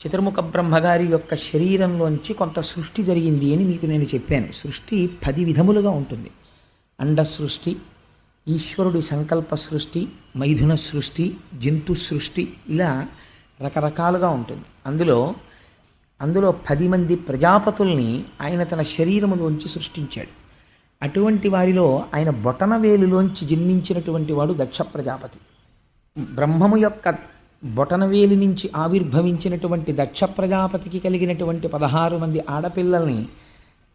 చతుర్ముఖ బ్రహ్మగారి యొక్క శరీరంలోంచి కొంత సృష్టి జరిగింది అని మీకు నేను చెప్పాను. సృష్టి 10 విధములుగా ఉంటుంది. అండ సృష్టి, ఈశ్వరుడి సంకల్ప సృష్టి, మైథున సృష్టి, జంతు సృష్టి, ఇలా రకరకాలుగా ఉంటుంది. అందులో 10 మంది ప్రజాపతుల్ని ఆయన తన శరీరములోంచి సృష్టించాడు. అటువంటి వారిలో ఆయన బొటనవేలులోంచి జన్మించినటువంటి వాడు దక్ష ప్రజాపతి. బ్రహ్మము యొక్క బొటనవేలి నుంచి ఆవిర్భవించినటువంటి దక్ష ప్రజాపతికి కలిగినటువంటి 16 మంది ఆడపిల్లల్ని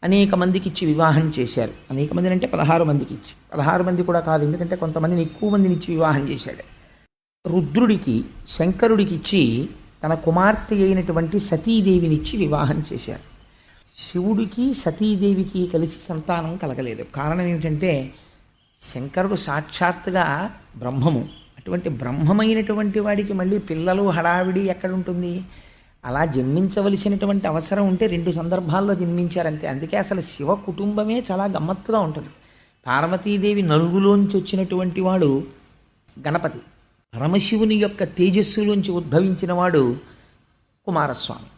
అనేక మందికి ఇచ్చి వివాహం చేశారు. అనేక మందిని అంటే 16 మందికి ఇచ్చి, 16 మంది కూడా కాదు, ఎందుకంటే కొంతమందిని ఎక్కువ మందిని ఇచ్చి వివాహం చేశాడు. రుద్రుడికి, శంకరుడికి ఇచ్చి తన కుమార్తె అయినటువంటి సతీదేవినిచ్చి వివాహం చేశారు. శివుడికి సతీదేవికి కలిసి సంతానం కలగలేదు. కారణం ఏమిటంటే శంకరుడు సాక్షాత్తుగా బ్రహ్మము. అటువంటి బ్రహ్మమైనటువంటి వాడికి మళ్ళీ పిల్లలు హడావిడి ఎక్కడుంటుంది? అలా జన్మించవలసినటువంటి అవసరం ఉంటే 2 సందర్భాల్లో జన్మించారంతే. అందుకే అసలు శివ కుటుంబమే చాలా గమ్మత్తుగా ఉంటుంది. పార్వతీదేవి నలుగులోంచి వచ్చినటువంటి వాడు గణపతి, పరమశివుని యొక్క తేజస్సులోంచి ఉద్భవించిన వాడు కుమారస్వామి.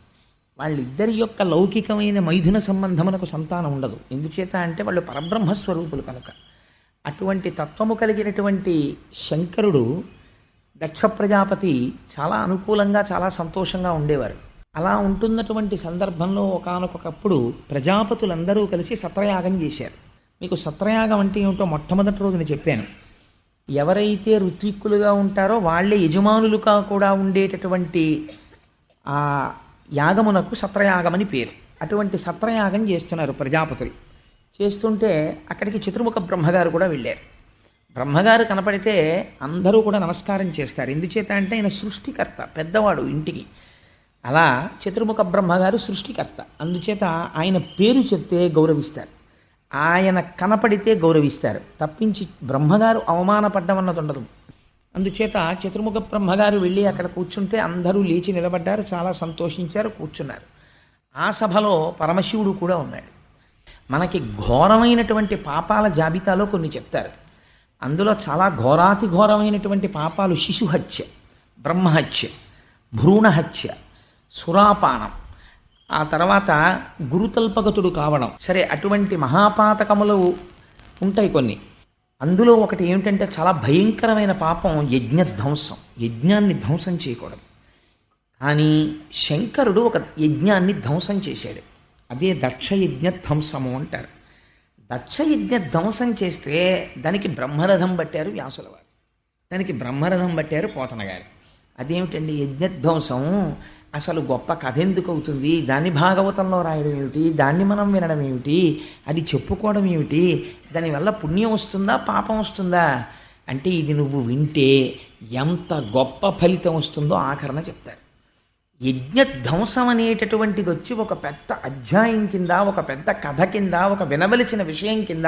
వాళ్ళిద్దరి యొక్క లౌకికమైన మైథున సంబంధమునకు సంతానం ఉండదు. ఎందుచేత అంటే వాళ్ళు పరబ్రహ్మస్వరూపులు కనుక. అటువంటి తత్వము కలిగినటువంటి శంకరుడు, దక్ష ప్రజాపతి చాలా అనుకూలంగా, చాలా సంతోషంగా ఉండేవారు. అలా ఉంటున్నటువంటి సందర్భంలో ఒకానొకప్పుడు ప్రజాపతులందరూ కలిసి సత్రయాగం చేశారు. మీకు సత్రయాగం అంటే ఏమిటో మొట్టమొదటి రోజున చెప్పాను. ఎవరైతే ఋత్విక్కులుగా ఉంటారో వాళ్ళే యజమానులుగా కూడా ఉండేటటువంటి ఆ యాగమునకు సత్రయాగమని పేరు. అటువంటి సత్రయాగం చేస్తున్నారు ప్రజాపతులు. చేస్తుంటే అక్కడికి చతుర్ముఖ బ్రహ్మగారు కూడా వెళ్ళారు. బ్రహ్మగారు కనపడితే అందరూ కూడా నమస్కారం చేస్తారు. ఎందుచేత అంటే ఆయన సృష్టికర్త, పెద్దవాడు ఇంటికి. అలా చతుర్ముఖ బ్రహ్మగారు సృష్టికర్త. అందుచేత ఆయన పేరు చెప్తే గౌరవిస్తారు, ఆయన కనపడితే గౌరవిస్తారు. తప్పించి బ్రహ్మగారు అవమానపడ్డమన్నది ఉండదు. అందుచేత చతుర్ముఖ బ్రహ్మగారు వెళ్ళి అక్కడ కూర్చుంటే అందరూ లేచి నిలబడ్డారు, చాలా సంతోషించారు, కూర్చున్నారు. ఆ సభలో పరమశివుడు కూడా ఉన్నాడు. మనకి ఘోరమైనటువంటి పాపాల జాబితాలో కొన్ని చెప్తారు. అందులో చాలా ఘోరాతి ఘోరమైనటువంటి పాపాలు శిశుహత్య, బ్రహ్మహత్య, భ్రూణహత్య, సురాపానం, ఆ తర్వాత గురుతల్పగతుడు కావడం. సరే, అటువంటి మహాపాతకములు ఉంటాయి కొన్ని. అందులో ఒకటి ఏమిటంటే చాలా భయంకరమైన పాపం యజ్ఞధ్వంసం. యజ్ఞాన్ని ధ్వంసం చేయకూడదు. కానీ శంకరుడు ఒక యజ్ఞాన్ని ధ్వంసం చేశాడు. అదే దక్షయజ్ఞ ధ్వంసము అంటారు. దక్షయజ్ఞ ధ్వంసం చేస్తే దానికి బ్రహ్మరథం పట్టారు వ్యాసుల వారు, దానికి బ్రహ్మరథం పట్టారు పోతన గారు. అదేమిటండి యజ్ఞధ్వంసం? అసలు గొప్ప కథ ఎందుకు అవుతుంది? దాన్ని భాగవతంలో రాయడం ఏమిటి? దాన్ని మనం వినడం ఏమిటి? అది చెప్పుకోవడం ఏమిటి? దానివల్ల పుణ్యం వస్తుందా, పాపం వస్తుందా? అంటే ఇది నువ్వు వింటే ఎంత గొప్ప ఫలితం వస్తుందో ఆఖరణ చెప్తారు. యజ్ఞధ్వంసం అనేటటువంటిది వచ్చి ఒక పెద్ద అధ్యాయం కింద, ఒక పెద్ద కథ కింద, ఒక వినవలసిన విషయం కింద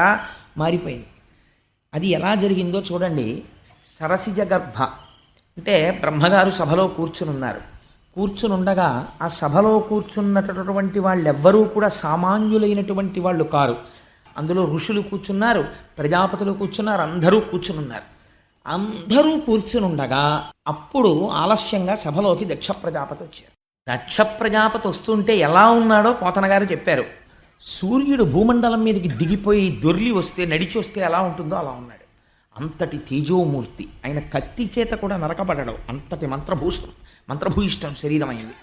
మారిపోయింది. అది ఎలా జరిగిందో చూడండి. సరసిజ గర్భ అంటే బ్రహ్మగారు సభలో కూర్చునున్నారు. కూర్చునుండగా ఆ సభలో కూర్చున్నటువంటి వాళ్ళెవ్వరూ కూడా సామాన్యులైనటువంటి వాళ్ళు కారు. అందులో ఋషులు కూర్చున్నారు, ప్రజాపతులు కూర్చున్నారు, అందరూ కూర్చునున్నారు. అందరూ కూర్చునుండగా అప్పుడు ఆలస్యంగా సభలోకి దక్ష ప్రజాపతి వచ్చారు. దక్ష ప్రజాపతి వస్తుంటే ఎలా ఉన్నాడో పోతన గారు చెప్పారు. సూర్యుడు భూమండలం మీదకి దిగిపోయి దొర్లి వస్తే, నడిచి వస్తే ఎలా ఉంటుందో అలా ఉన్నాడు. అంతటి తేజోమూర్తి. ఆయన కత్తి చేత కూడా నరకబడడం, అంతటి మంత్రభూయిష్టం శరీరం అయింది.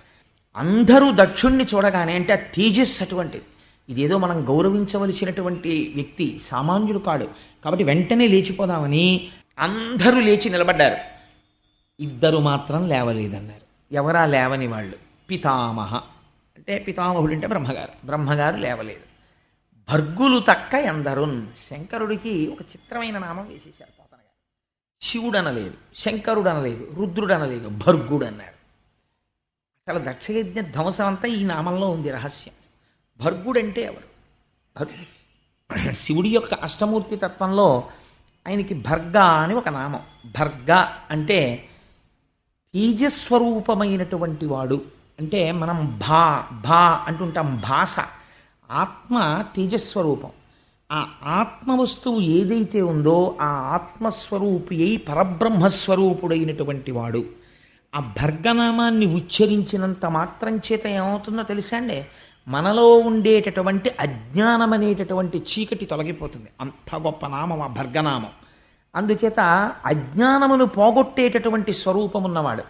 అందరూ దక్షుణ్ణి చూడగానే, అంటే ఆ తేజస్ అటువంటిది. ఇదేదో మనం గౌరవించవలసినటువంటి వ్యక్తి, సామాన్యుడు కాడు. కాబట్టి వెంటనే లేచిపోదామని అందరూ లేచి నిలబడ్డారు. 2 మాత్రం లేవలేదన్నారు. ఎవరా లేవని వాళ్ళు? పితామహ అంటే పితామహుడు అంటే బ్రహ్మగారు లేవలేదు. భర్గులు తక్క ఎందరున్. శంకరుడికి ఒక చిత్రమైన నామం వేసేశారు పోతన గారు. శివుడు అనలేదు, శంకరుడు అనలేదు, రుద్రుడు అనలేదు, భర్గుడు అన్నాడు. అసలు దక్షయజ్ఞ ధ్వంసం అంతా ఈ నామంలో ఉంది రహస్యం. భర్గుడంటే ఎవరు? శివుడి యొక్క అష్టమూర్తి తత్వంలో ఆయనకి భర్గ అని ఒక నామం. భర్గ అంటే తేజస్వరూపమైనటువంటి వాడు. అంటే మనం భా అంటుంటాం, భాష. ఆత్మ తేజస్వరూపం. ఆ ఆత్మ వస్తువు ఏదైతే ఉందో ఆ ఆత్మస్వరూపి అయి పరబ్రహ్మస్వరూపుడైనటువంటి వాడు. ఆ భర్గనామాన్ని ఉచ్చరించినంత మాత్రం చేత ఏమవుతుందో తెలుసా అండి? మనలో ఉండేటటువంటి అజ్ఞానం అనేటటువంటి చీకటి తొలగిపోతుంది. అంత గొప్ప నామం ఆ భర్గనామం. అందుచేత అజ్ఞానమును పోగొట్టేటటువంటి స్వరూపం ఉన్నవాడు.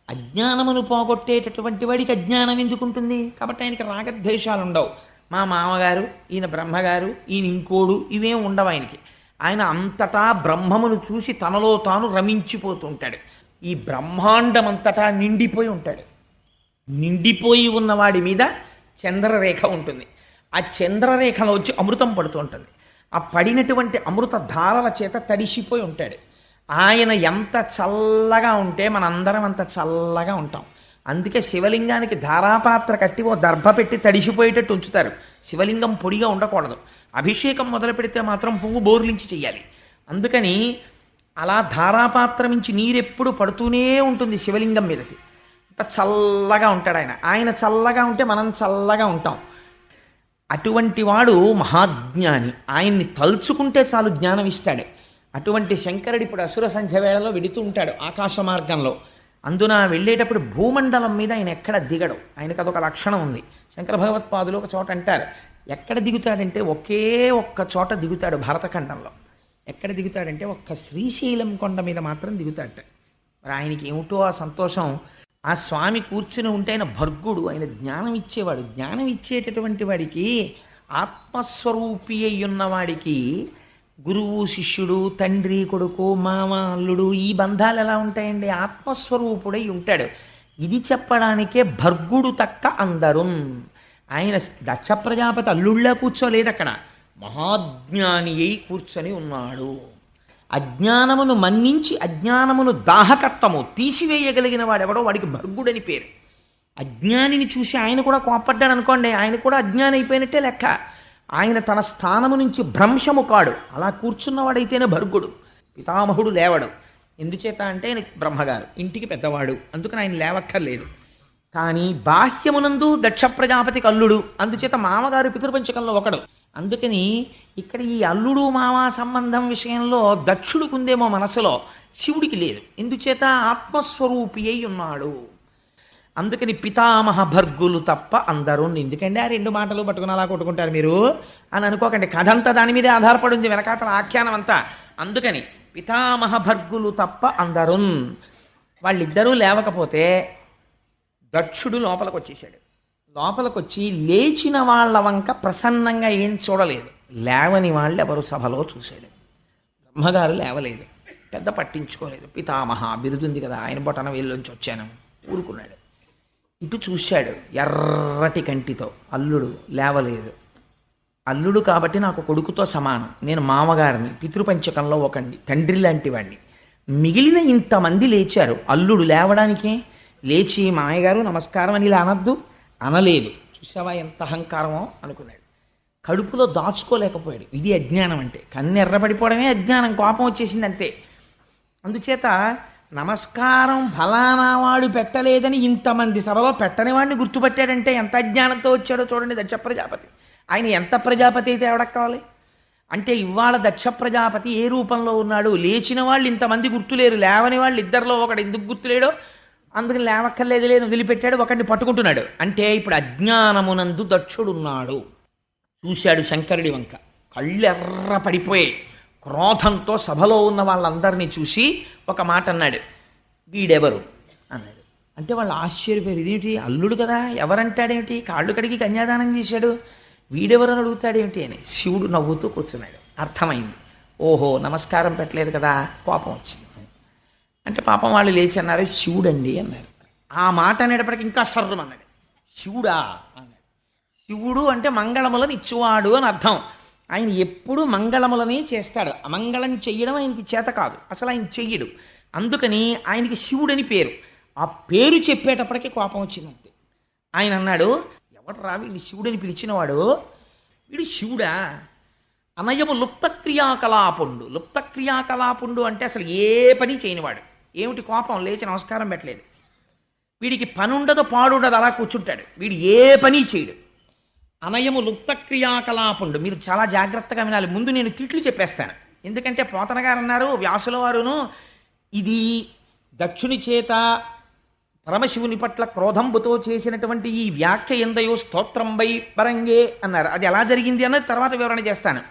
అజ్ఞానమును పోగొట్టేటటువంటి వాడికి అజ్ఞానం ఎందుకుంటుంది? కాబట్టి ఆయనకి రాగద్వేషాలు ఉండవు. మా మామగారు, ఈయన బ్రహ్మగారు, ఈయన ఇంకోడు, ఇవేం ఉండవు ఆయనకి. ఆయన అంతటా బ్రహ్మమును చూసి తనలో తాను రమించిపోతూ ఉంటాడు. ఈ బ్రహ్మాండమంతటా నిండిపోయి ఉంటాడు. నిండిపోయి ఉన్నవాడి మీద చంద్రరేఖ ఉంటుంది. ఆ చంద్రరేఖలో వచ్చి అమృతం పడుతూ ఉంటుంది. ఆ పడినటువంటి అమృత ధారల చేత తడిసిపోయి ఉంటాడు. ఆయన ఎంత చల్లగా ఉంటే మనందరం అంత చల్లగా ఉంటాం. అందుకే శివలింగానికి ధారాపాత్ర కట్టి ఓ దర్భ పెట్టి తడిసిపోయేటట్టు ఉంచుతారు. శివలింగం పొడిగా ఉండకూడదు. అభిషేకం మొదలు పెడితే మాత్రం పువ్వు బోర్లించి చెయ్యాలి. అందుకని అలా ధారాపాత్ర నుంచి నీరెప్పుడు పడుతూనే ఉంటుంది శివలింగం మీదకి. అంత చల్లగా ఉంటాడు ఆయన. ఆయన చల్లగా ఉంటే మనం చల్లగా ఉంటాం. అటువంటి వాడు మహాజ్ఞాని. ఆయన్ని తలుచుకుంటే చాలు జ్ఞానం ఇస్తాడు. అటువంటి శంకరుడు ఇప్పుడు అసుర సంధ్య వేళలో వెడుతూ ఉంటాడు ఆకాశ మార్గంలో. అందున వెళ్ళేటప్పుడు భూమండలం మీద ఆయన ఎక్కడ దిగడు. ఆయనకు అదొక లక్షణం ఉంది. శంకర భగవత్పాదులు ఒక చోట అంటారు, ఎక్కడ దిగుతాడంటే ఒకే ఒక్క చోట దిగుతాడు భారతఖండంలో. ఎక్కడ దిగుతాడంటే ఒక్క శ్రీశైలం కొండ మీద మాత్రం దిగుతాడట. మరి ఆయనకి ఏమిటో ఆ సంతోషం. ఆ స్వామి కూర్చుని ఉంటే ఆయన భర్గుడు, ఆయన జ్ఞానం ఇచ్చేవాడు. జ్ఞానం ఇచ్చేటటువంటి వాడికి, ఆత్మస్వరూపి అయి ఉన్నవాడికి గురువు శిష్యుడు, తండ్రి కొడుకు, మామ అల్లుడు, ఈ బంధాలు ఎలా ఉంటాయండి? ఆత్మస్వరూపుడై ఉంటాడు. ఇది చెప్పడానికే భర్గుడు తక్క అందరు. ఆయన దక్ష ప్రజాపతి అల్లుళ్ళ కూర్చోలేదు అక్కడ, మహాజ్ఞాని అయి కూర్చొని ఉన్నాడు. అజ్ఞానమును మన్నించి అజ్ఞానమును దాహకత్వము తీసివేయగలిగిన వాడెవడో వాడికి భర్గుడని పేరు. అజ్ఞానిని చూసి ఆయన కూడా కోపడ్డాడు అనుకోండి, ఆయన కూడా అజ్ఞాని అయిపోయినట్టే లెక్క. ఆయన తన స్థానము నుంచి భ్రంశము కాడు. అలా కూర్చున్నవాడైతేనే భర్గుడు. పితామహుడు లేవడు. ఎందుచేత అంటే ఆయన బ్రహ్మగారు, ఇంటికి పెద్దవాడు, అందుకని ఆయన లేవక్కర్లేదు. కానీ బాహ్యమునందు దక్ష ప్రజాపతికి అల్లుడు, అందుచేత మామగారు పితృపంచకంలో ఒకడు. అందుకని ఇక్కడ ఈ అల్లుడు మామ సంబంధం విషయంలో దక్షుడికుందేమో మనసులో, శివుడికి లేదు. ఎందుచేత ఆత్మస్వరూపి అయి ఉన్నాడు. అందుకని పితామహ భర్గులు తప్ప అందరూ. ఎందుకండి ఆ రెండు మాటలు పట్టుకుని అలా కొట్టుకుంటారు మీరు అని అనుకోకండి. కథ అంతా దాని మీదే ఆధారపడి ఉంది, వెనకాతల ఆఖ్యానం అంతా. అందుకని పితామహ భర్గులు తప్ప అందరూ. వాళ్ళిద్దరూ లేవకపోతే దక్షుడు లోపలికి వచ్చేసాడు. లోపలికి వచ్చి లేచిన వాళ్ళ వంక ప్రసన్నంగా ఏం చూడలేదు. లేవని వాళ్ళు ఎవరు సభలో చూశాడు. బ్రహ్మగారు లేవలేదు, పెద్ద పట్టించుకోలేదు. పితామహ బిరుదుంది కదా, ఆయన బొటన వేళ్ళలోంచి వచ్చాను ఊరుకున్నాడు. ఇటు చూశాడు ఎర్రటి కంటితో. అల్లుడు లేవలేదు. అల్లుడు కాబట్టి నాకు కొడుకుతో సమానం, నేను మామగారిని, పితృపంచకంలో ఒకండి, తండ్రి లాంటి వాడిని. మిగిలిన ఇంతమంది లేచారు, అల్లుడు లేవడానికి లేచి మామయ్యగారు నమస్కారం అని ఇలా అనద్దు, అనలేదు. చూసావా ఎంత అహంకారమో అనుకున్నాడు. కడుపులో దాచుకోలేకపోయాడు. ఇది అజ్ఞానం అంటే. కన్ను ఎర్రపడిపోవడమే అజ్ఞానం, కోపం వచ్చేసింది అంతే. అందుచేత నమస్కారం ఫలానా వాడు పెట్టలేదని ఇంతమంది సభలో పెట్టని వాడిని గుర్తుపట్టాడంటే ఎంత అజ్ఞానంతో వచ్చాడో చూడండి దక్ష ప్రజాపతి. ఆయన ఎంత ప్రజాపతి అయితే ఎవడకు కావాలి? అంటే ఇవాళ దక్ష ప్రజాపతి ఏ రూపంలో ఉన్నాడు? లేచిన వాళ్ళు ఇంతమంది గుర్తులేరు, లేవని వాళ్ళు ఇద్దరిలో ఒకడు ఎందుకు గుర్తులేడో అందుకని లేవక్కర్లేదు లేని వదిలిపెట్టాడు, ఒకడిని పట్టుకుంటున్నాడు. అంటే ఇప్పుడు అజ్ఞానమునందు దక్షుడున్నాడు. చూశాడు శంకరుడి వంక, కళ్ళెర్ర పడిపోయాయి. క్రోధంతో సభలో ఉన్న వాళ్ళందరినీ చూసి ఒక మాట అన్నాడు, వీడెవరు అన్నాడు. అంటే వాళ్ళు ఆశ్చర్యపోయారు. ఇదేమిటి అల్లుడు కదా, ఎవరంటాడేమిటి, కాళ్ళు కడిగి కన్యాదానం చేశాడు, వీడెవరు అని అడుగుతాడేమిటి అని. శివుడు నవ్వుతూ కూర్చున్నాడు. అర్థమైంది, ఓహో నమస్కారం పెట్టలేదు కదా, కోపం వచ్చింది. అంటే పాపం వాళ్ళు లేచి అన్నారు, శివుడండి అన్నారు. ఆ మాట అనేటప్పటికి ఇంకా సర్రం అన్నాడు, శివుడా అన్నాడు. శివుడు అంటే మంగళములను ఇచ్చువాడు అని అర్థం. ఆయన ఎప్పుడు మంగళములని చేస్తాడు, అమంగళం చెయ్యడం ఆయనకి చేత కాదు, అసలు ఆయన చెయ్యడు. అందుకని ఆయనకి శివుడని పేరు. ఆ పేరు చెప్పేటప్పటికీ కోపం వచ్చిందంతే. ఆయన అన్నాడు, ఎవడరా వీడిని శివుడని పిలిచినవాడు, వీడు శివుడా? అనయము లుప్త క్రియాకలాపుండు. లుప్త క్రియాకలాపుండు అంటే అసలు ఏ పని చేయనివాడు. ఏమిటి కోపం, లేచి నమస్కారం పెట్టలేదు. వీడికి పని ఉండదు పాడుండదు, అలా కూర్చుంటాడు, వీడు ఏ పని చేయడు. అనయము లుప్త క్రియాకలాపుండు. మీరు చాలా జాగ్రత్తగా వినాలి. ముందు నేను తిట్లు చెప్పేస్తాను, ఎందుకంటే పోతన గారు అన్నారు, వ్యాసుల వారును, ఇది దక్షుని చేత పరమశివుని పట్ల క్రోధంబుతో చేసినటువంటి ఈ వ్యాఖ్య ఎందయో స్తోత్రంబై పరంగే అన్నారు. అది ఎలా జరిగింది అన్నది తర్వాత వివరణ చేస్తాను.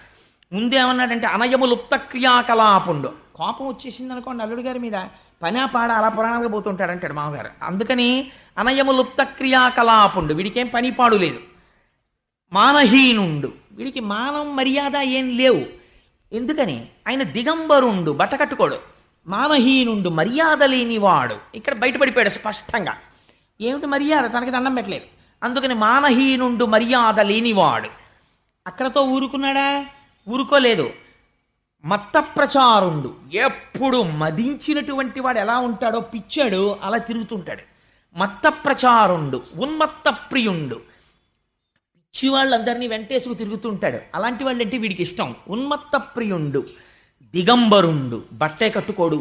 ముందేమన్నాడంటే అనయము లుప్త క్రియాకలాపుండు. కోపం వచ్చేసింది అనుకోండి అల్లుడి గారి మీద, పనా పాడ అలా పురాణాలుగా పోతుంటాడు అంటాడు మామగారు. అందుకని అనయము లుప్త క్రియాకలాపుండు, వీడికేం పని పాడు లేదు. మానహీనుండు, వీడికి మానం మర్యాద ఏం లేవు. ఎందుకని? ఆయన దిగంబరుండు, బట్టకట్టుకోడు. మానహీనుండు, మర్యాద లేనివాడు. ఇక్కడ బయటపడిపోయాడు స్పష్టంగా. ఏమిటి మర్యాద? తనకి దండం పెట్టలేదు. అందుకని మానహీనుండు, మర్యాద లేనివాడు. అక్కడతో ఊరుకున్నాడా? ఊరుకోలేదు. మత్త ప్రచారుండు, ఎప్పుడు మదించినటువంటి వాడు ఎలా ఉంటాడో, పిచ్చాడు అలా తిరుగుతుంటాడు. మత్త ప్రచారుండు, ఉన్మత్త ప్రియుండు, పిచ్చి వాళ్ళందరినీ వెంటేసుకు తిరుగుతుంటాడు. అలాంటి వాళ్ళంటే వీడికి ఇష్టం. ఉన్మత్త ప్రియుండు, దిగంబరుండు, బట్టే కట్టుకోడు.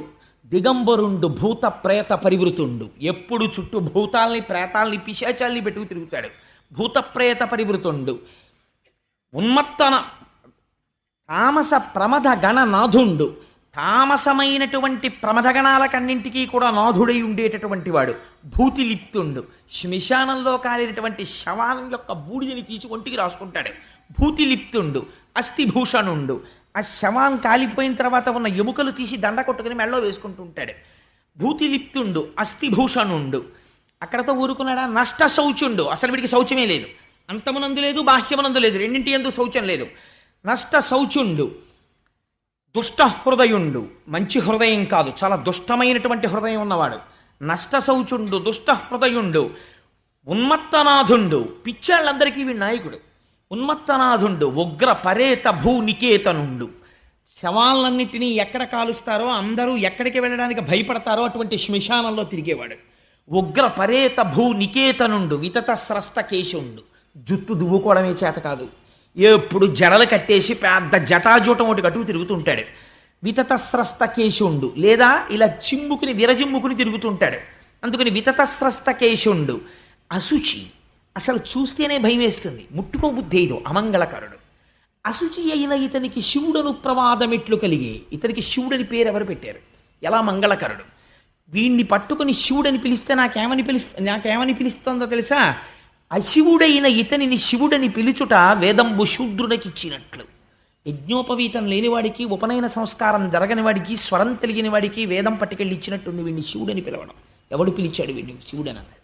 దిగంబరుండు, భూత ప్రేత పరివృతుండు, ఎప్పుడు చుట్టూ భూతాల్ని, ప్రేతాల్ని, పిశాచాల్ని పెట్టుకు తిరుగుతాడు. భూత ప్రేత పరివృతుండు. ఉన్మత్తన తామస ప్రమద గణ నాథుండు, తామసమైనటువంటి ప్రమదగణాలకన్నింటికీ కూడా నాథుడై ఉండేటటువంటి వాడు. భూతిలిప్తుండు, శ్మశానంలో కాలినటువంటి శవానం యొక్క బూడిదని తీసి ఒంటికి రాసుకుంటాడు. భూతిలిప్తుండు. అస్థిభూషణుండు, ఆ శవం కాలిపోయిన తర్వాత ఉన్న ఎముకలు తీసి దండ కొట్టుకుని మెళ్ళలో వేసుకుంటూ ఉంటాడు. భూతిలిప్తుండు, అస్థిభూషణుండు. అక్కడతో ఊరుకున్నాడా? నష్ట శౌచుండు, అసలు వీడికి శౌచమే లేదు. అంతమునందు లేదు, బాహ్యమునందు లేదు, రెండింటి యందు శౌచం లేదు. నష్ట శౌచుండు. దుష్ట హృదయుండు, మంచి హృదయం కాదు, చాలా దుష్టమైనటువంటి హృదయం ఉన్నవాడు. నష్ట శౌచుండు, దుష్ట హృదయుండు. ఉన్మత్తనాథుండు, పిచ్చాళ్ళందరికీ వీడి నాయకుడు. ఉన్మత్తనాథుండు. ఉగ్ర పరేత భూ నికేతనుండు, శవాలన్నింటినీ ఎక్కడ కాలుస్తారో, అందరూ ఎక్కడికి వెళ్ళడానికి భయపడతారో అటువంటి శ్మశానంలో తిరిగేవాడు. ఉగ్ర పరేత భూ నికేతనుండు. వితత స్రస్త కేశుండు, జుట్టు దువ్వుకోవడమే చేత కాదు, ఎప్పుడు జడలు కట్టేసి పెద్ద జటాజూటం ఒకటి కట్టుకు తిరుగుతుంటాడు. వితత స్రస్త కేశుండు, లేదా ఇలా చిమ్ముకుని విరజిమ్ముకుని తిరుగుతుంటాడు. అందుకని వితత స్రస్త కేశుండు. అశుచి, అసలు చూస్తేనే భయం వేస్తుంది, ముట్టుకో బుద్ధి ఏదో, అమంగళకరుడు. అశుచి అయిన ఇతనికి శివుడను ప్రమాదమెట్లు కలిగే. ఇతనికి శివుడని పేరు ఎవరు పెట్టారు? ఎలా మంగళకరుడు. వీణ్ణి పట్టుకుని శివుడని పిలిస్తే నాకేమని పిలుస్తోందో తెలుసా? అశివుడైన ఇతనిని శివుడని పిలుచుట వేదంబు శూద్రునికిచ్చినట్లు. యజ్ఞోపవీతం లేనివాడికి, ఉపనయన సంస్కారం జరగని వాడికి, స్వరం తెలియని వాడికి వేదం పట్టుకెళ్ళి ఇచ్చినట్టుంది వీడిని శివుడని పిలవడం. ఎవడు పిలిచాడు వీడిని శివుడని అన్నాడు?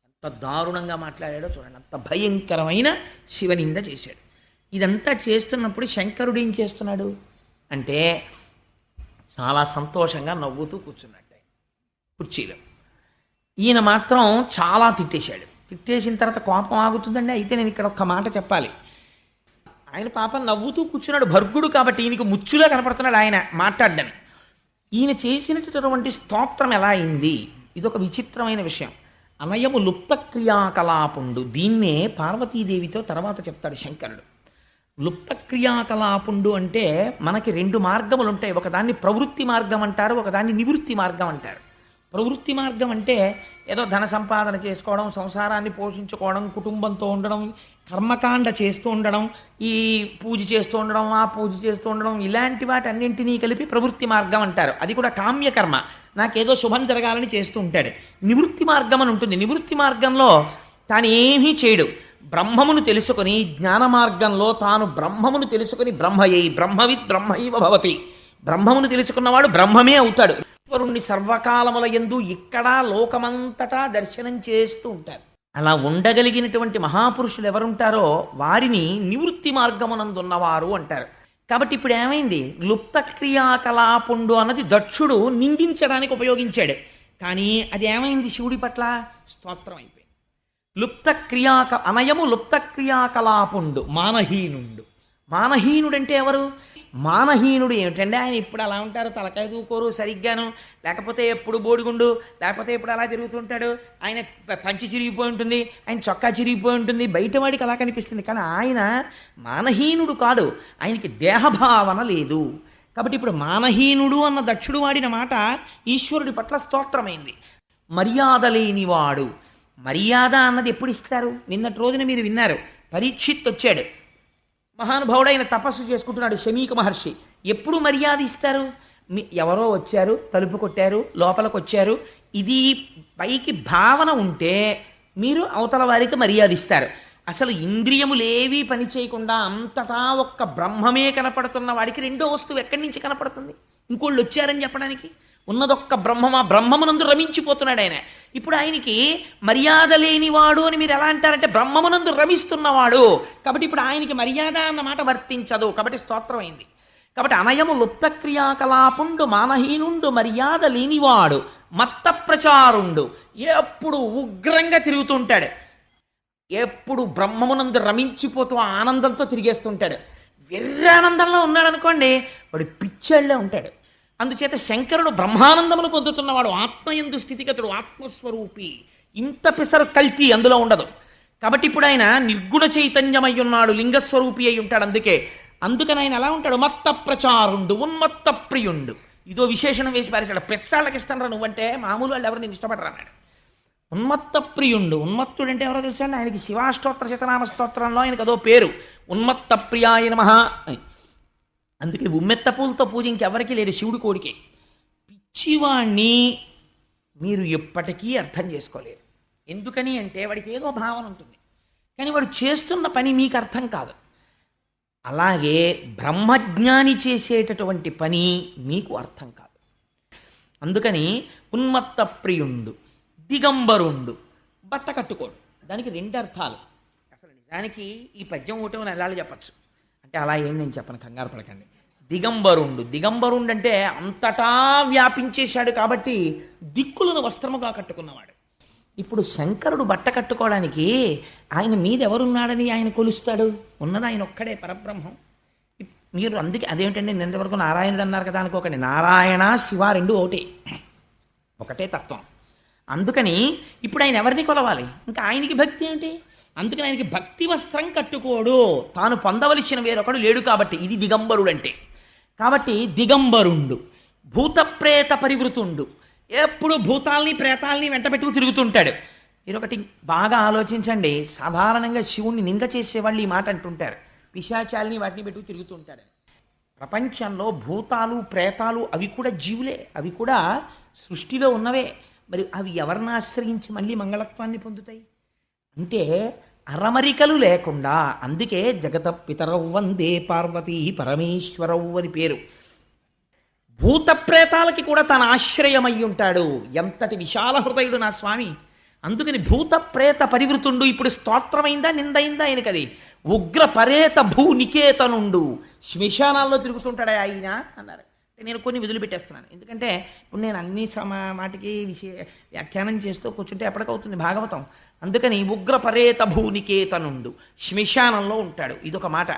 ఎంత దారుణంగా మాట్లాడాడో చూడండి. అంత భయంకరమైన శివనింద చేశాడు. ఇదంతా చేస్తున్నప్పుడు శంకరుడు ఏం చేస్తున్నాడు అంటే చాలా సంతోషంగా నవ్వుతూ కూర్చున్నట్టే కుర్చీలో. ఈయన మాత్రం చాలా తిట్టేశాడు. తిట్టేసిన తర్వాత కోపం ఆగుతుందండి. అయితే నేను ఇక్కడ ఒక్క మాట చెప్పాలి. ఆయన పాపం నవ్వుతూ కూర్చున్నాడు, భర్గుడు కాబట్టి ఈయనకి ముచ్చులా కనపడుతున్నాడు ఆయన మాట్లాడ్డని. ఈయన చేసినటువంటి స్తోత్రం ఎలా అయింది? ఇదొక విచిత్రమైన విషయం. అనయము లుప్త క్రియాకలాపుండు. దీన్నే పార్వతీదేవితో తర్వాత చెప్తాడు శంకరుడు. లుప్త క్రియాకలాపుండు అంటే మనకి రెండు మార్గములు ఉంటాయి. ఒకదాన్ని ప్రవృత్తి మార్గం అంటారు, ఒకదాన్ని నివృత్తి మార్గం అంటారు. ప్రవృత్తి మార్గం అంటే ఏదో ధన సంపాదన చేసుకోవడం, సంసారాన్ని పోషించుకోవడం, కుటుంబంతో ఉండడం, కర్మకాండ చేస్తూ ఉండడం, ఈ పూజ చేస్తూ ఉండడం, ఆ పూజ చేస్తూ ఉండడం, ఇలాంటి వాటన్నింటినీ కలిపి ప్రవృత్తి మార్గం అంటారు. అది కూడా కామ్యకర్మ, నాకేదో శుభం జరగాలని చేస్తూ ఉంటాడు. నివృత్తి మార్గం అని ఉంటుంది. నివృత్తి మార్గంలో తాను ఏమీ చేయడు. బ్రహ్మమును తెలుసుకొని జ్ఞాన మార్గంలో తాను బ్రహ్మమును తెలుసుకొని బ్రహ్మయై బ్రహ్మవిత్ బ్రహ్మైవ భవతి. బ్రహ్మమును తెలుసుకున్నవాడు బ్రహ్మమే అవుతాడు. ఈశ్వరుణ్ణి సర్వకాలముల యందు ఇక్కడ లోకమంతటా దర్శనం చేస్తూ ఉంటారు. అలా ఉండగలిగినటువంటి మహాపురుషులు ఎవరుంటారో వారిని నివృత్తి మార్గమునందున్నవారు అంటారు. కాబట్టి ఇప్పుడు ఏమైంది? లుప్త క్రియాకలాపుండు అన్నది దక్షుడు నిందించడానికి ఉపయోగించాడు. కానీ అది ఏమైంది? శివుడి పట్ల స్తోత్రం అయిపోయింది. అనయము లుప్త క్రియాకలాపుండు మానహీనుండు. మానహీనుడంటే ఎవరు? మానహీనుడు ఏమిటంటే ఆయన ఇప్పుడు అలా ఉంటారు, తలకాయ దూకోరు సరిగ్గాను, లేకపోతే ఎప్పుడు బోడిగుండు, లేకపోతే ఎప్పుడు అలా తిరుగుతుంటాడు, ఆయన పంచి చిరిగిపోయి ఉంటుంది, ఆయన చొక్కా చిరిగిపోయి ఉంటుంది, బయటవాడికి అలా కనిపిస్తుంది. కానీ ఆయన మానహీనుడు కాడు, ఆయనకి దేహభావన లేదు. కాబట్టి ఇప్పుడు మానహీనుడు అన్న దక్షుడు వాడిన మాట ఈశ్వరుడి పట్ల స్తోత్రమైంది. మర్యాద లేనివాడు. మర్యాద అన్నది ఎప్పుడు ఇస్తారు? నిన్నటి రోజున మీరు విన్నారు, పరీక్షిత్ వచ్చాడు, మహానుభావుడైన తపస్సు చేసుకుంటున్నాడు శమీక మహర్షి. ఎప్పుడు మర్యాద ఇస్తారు? ఎవరో వచ్చారు, తలుపు కొట్టారు, లోపలికి వచ్చారు, ఇది పైకి భావన ఉంటే మీరు అవతల వారికి మర్యాద ఇస్తారు. అసలు ఇంద్రియములేవీ పని చేయకుండా అంతటా ఒక్క బ్రహ్మమే కనపడుతున్న వాడికి రెండో వస్తువు ఎక్కడి నుంచి కనపడుతుంది? ఇంకోళ్ళు వచ్చారని చెప్పడానికి. ఉన్నదొక్క బ్రహ్మమా, బ్రహ్మమునందు రమించిపోతున్నాడు ఆయన. ఇప్పుడు ఆయనకి మర్యాద లేనివాడు అని మీరు ఎలా అంటారంటే బ్రహ్మమునందు రమిస్తున్నవాడు కాబట్టి ఇప్పుడు ఆయనకి మర్యాద అన్నమాట వర్తించదు. కాబట్టి స్తోత్రం అయింది. కాబట్టి అనయము లుప్త క్రియాకలాపుండు మానహీనుండు మర్యాద లేనివాడు మత్త ప్రచారుండు, ఎప్పుడు ఉగ్రంగా తిరుగుతుంటాడు, ఎప్పుడు బ్రహ్మమునందు రమించిపోతూ ఆనందంతో తిరిగేస్తుంటాడు. వెర్రి ఆనందంలో ఉన్నాడు అనుకోండి, వాడు పిచ్చాళ్ళే ఉంటాడు. అందుచేత శంకరుడు బ్రహ్మానందమును పొందుతున్నవాడు, ఆత్మయందు స్థితిగతుడు, ఆత్మస్వరూపి. ఇంత పిసరు కల్తీ అందులో ఉండదు. కాబట్టి ఇప్పుడు ఆయన నిర్గుణ చైతన్యమై ఉన్నాడు, లింగస్వరూపి అయి ఉంటాడు. అందుకని ఆయన ఎలా ఉంటాడు? మత్త ప్రచారుండు, ఉన్మత్త ప్రియుండు. ఇదో విశేషణం వేసి పారేశాడు. పెచ్చాళ్ళకి ఇష్టం రా నువ్వంటే, మామూలు వాళ్ళు ఎవరు నేను ఇష్టపడరా అన్నాడు. ఉన్మత్త ప్రియుండు. ఉన్మత్తుడు అంటే ఎవరో తెలుసా అండి? ఆయనకి శివాష్టోత్తర శతనామ స్తోత్రంలో ఆయనకు అదో పేరు, ఉన్మత్త ప్రియాయ నమః అని. అందుకే ఉమ్మెత్త పూలతో పూజ ఇంకెవరికి లేదు, శివుడి కోడికే. పిచ్చివాణ్ణి మీరు ఎప్పటికీ అర్థం చేసుకోలేరు. ఎందుకని అంటే వాడికి ఏదో భావన ఉంటుంది, కానీ వాడు చేస్తున్న పని మీకు అర్థం కాదు. అలాగే బ్రహ్మజ్ఞాని చేసేటటువంటి పని మీకు అర్థం కాదు. అందుకని ఉన్మత్త ప్రియుండు, దిగంబరుండు, బట్ట కట్టుకోడు. దానికి రెండు అర్థాలు. అసలు నిజానికి ఈ పద్యం ఒకటి నెలలు చెప్పచ్చు అంటే అలా ఏం నేను చెప్పను, కంగారు పడకండి. దిగంబరుండు, దిగంబరుండు అంటే అంతటా వ్యాపించేశాడు కాబట్టి దిక్కులను వస్త్రముగా కట్టుకున్నవాడు. ఇప్పుడు శంకరుడు బట్ట కట్టుకోవడానికి ఆయన మీద ఎవరున్నాడని ఆయన కొలుస్తాడు? ఉన్నది ఆయన ఒక్కడే పరబ్రహ్మం. మీరు అందుకే అదేమిటండి నిన్న వరకు నారాయణుడు అన్నారు కదా అనుకోకండి. నారాయణ శివ రెండు ఒకటే తత్వం. అందుకని ఇప్పుడు ఆయన ఎవరిని కొలవాలి? ఇంకా ఆయనకి భక్తి ఏంటి? అందుకని ఆయనకి భక్తి వస్త్రం కట్టుకోడు, తాను పొందవలసిన వేరొకడు లేడు. కాబట్టి ఇది దిగంబరుడు అంటే. కాబట్టి దిగంబరుండు, భూతప్రేత పరివృతుండు, ఎప్పుడు భూతాల్ని ప్రేతాల్ని వెంట పెట్టుకు తిరుగుతుంటాడు. మీరు ఒకటి బాగా ఆలోచించండి. సాధారణంగా శివుణ్ణి నింద చేసేవాళ్ళు ఈ మాట అంటుంటారు, పిశాచాల్ని వాటిని పెట్టుకు తిరుగుతుంటాడని. ప్రపంచంలో భూతాలు ప్రేతాలు అవి కూడా జీవులే, అవి కూడా సృష్టిలో ఉన్నవే. మరి అవి ఎవరిని ఆశ్రయించి మళ్ళీ మంగళత్వాన్ని పొందుతాయి అంటే అరమరికలు లేకుండా. అందుకే జగత పితరౌ వందే పార్వతీ పరమేశ్వరౌ అని పేరు. భూత ప్రేతాలకి కూడా తన ఆశ్రయమై ఉంటాడు. ఎంతటి విశాల హృదయుడు నా స్వామి. అందుకని భూత ప్రేత పరివృతుండు. ఇప్పుడు స్తోత్రమైందా నిందైందా ఆయనకది? ఉగ్ర పరేత భూ నికేతనుండు, శ్మశానాల్లో తిరుగుతుంటాడా ఆయన అన్నారు. నేను కొన్ని వదిలిపెట్టేస్తున్నాను, ఎందుకంటే ఇప్పుడు నేను అన్ని మాటికి వ్యాఖ్యానం చేస్తూ కూర్చుంటే ఎప్పటికవుతుంది భాగవతం. అందుకని ఉగ్ర పరేత భూనికేతనుండు, శ్మశానంలో ఉంటాడు. ఇదొక మాట.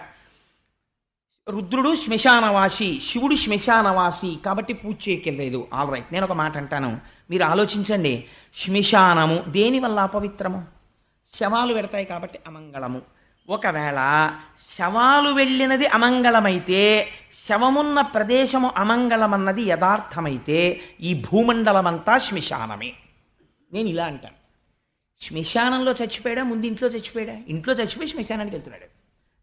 రుద్రుడు శ్మశానవాసి, శివుడు శ్మశానవాసి కాబట్టి పూజ చేయకెళ్ళలేదు. ఆల్ రైట్, నేను ఒక మాట అంటాను, మీరు ఆలోచించండి. శ్మశానము దేనివల్ల అపవిత్రము? శవాలు పెడతాయి కాబట్టి అమంగళము. ఒకవేళ శవాలు వెళ్ళినది అమంగళమైతే, శవమున్న ప్రదేశము అమంగళమన్నది యథార్థమైతే ఈ భూమండలమంతా శ్మశానమే. నేను ఇలా అంటాను. శ్మశానంలో చచ్చిపోయాడా, ముందు ఇంట్లో చచ్చిపోయాడా? ఇంట్లో చచ్చిపోయి శ్మశానానికి వెళ్తున్నాడు,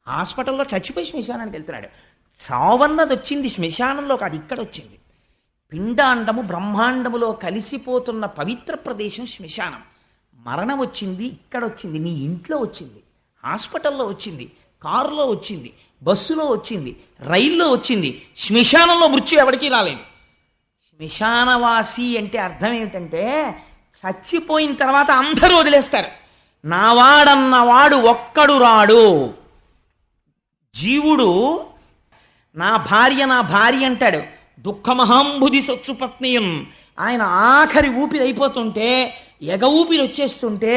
హాస్పిటల్లో చచ్చిపోయి శ్మశానానికి వెళ్తున్నాడు. చావన్నది వచ్చింది శ్మశానంలో కాదు, ఇక్కడ వచ్చింది. పిండాండము బ్రహ్మాండములో కలిసిపోతున్న పవిత్ర ప్రదేశం శ్మశానం. మరణం వచ్చింది ఇక్కడ వచ్చింది, నీ ఇంట్లో వచ్చింది, హాస్పిటల్లో వచ్చింది, కారులో వచ్చింది, బస్సులో వచ్చింది, రైల్లో వచ్చింది. శ్మశానంలో మృత్యు ఎవరికీ రాలేదు. శ్మశానవాసి అంటే అర్థం ఏమిటంటే చచ్చిపోయిన తర్వాత అందరూ వదిలేస్తారు. నావాడన్నవాడు ఒక్కడు రాడు. జీవుడు నా భార్య అంటాడు. దుఃఖమహాంబుధి సొచ్చుపత్నియం. ఆయన ఆఖరి ఊపిరి అయిపోతుంటే, ఎగ ఊపిరి వచ్చేస్తుంటే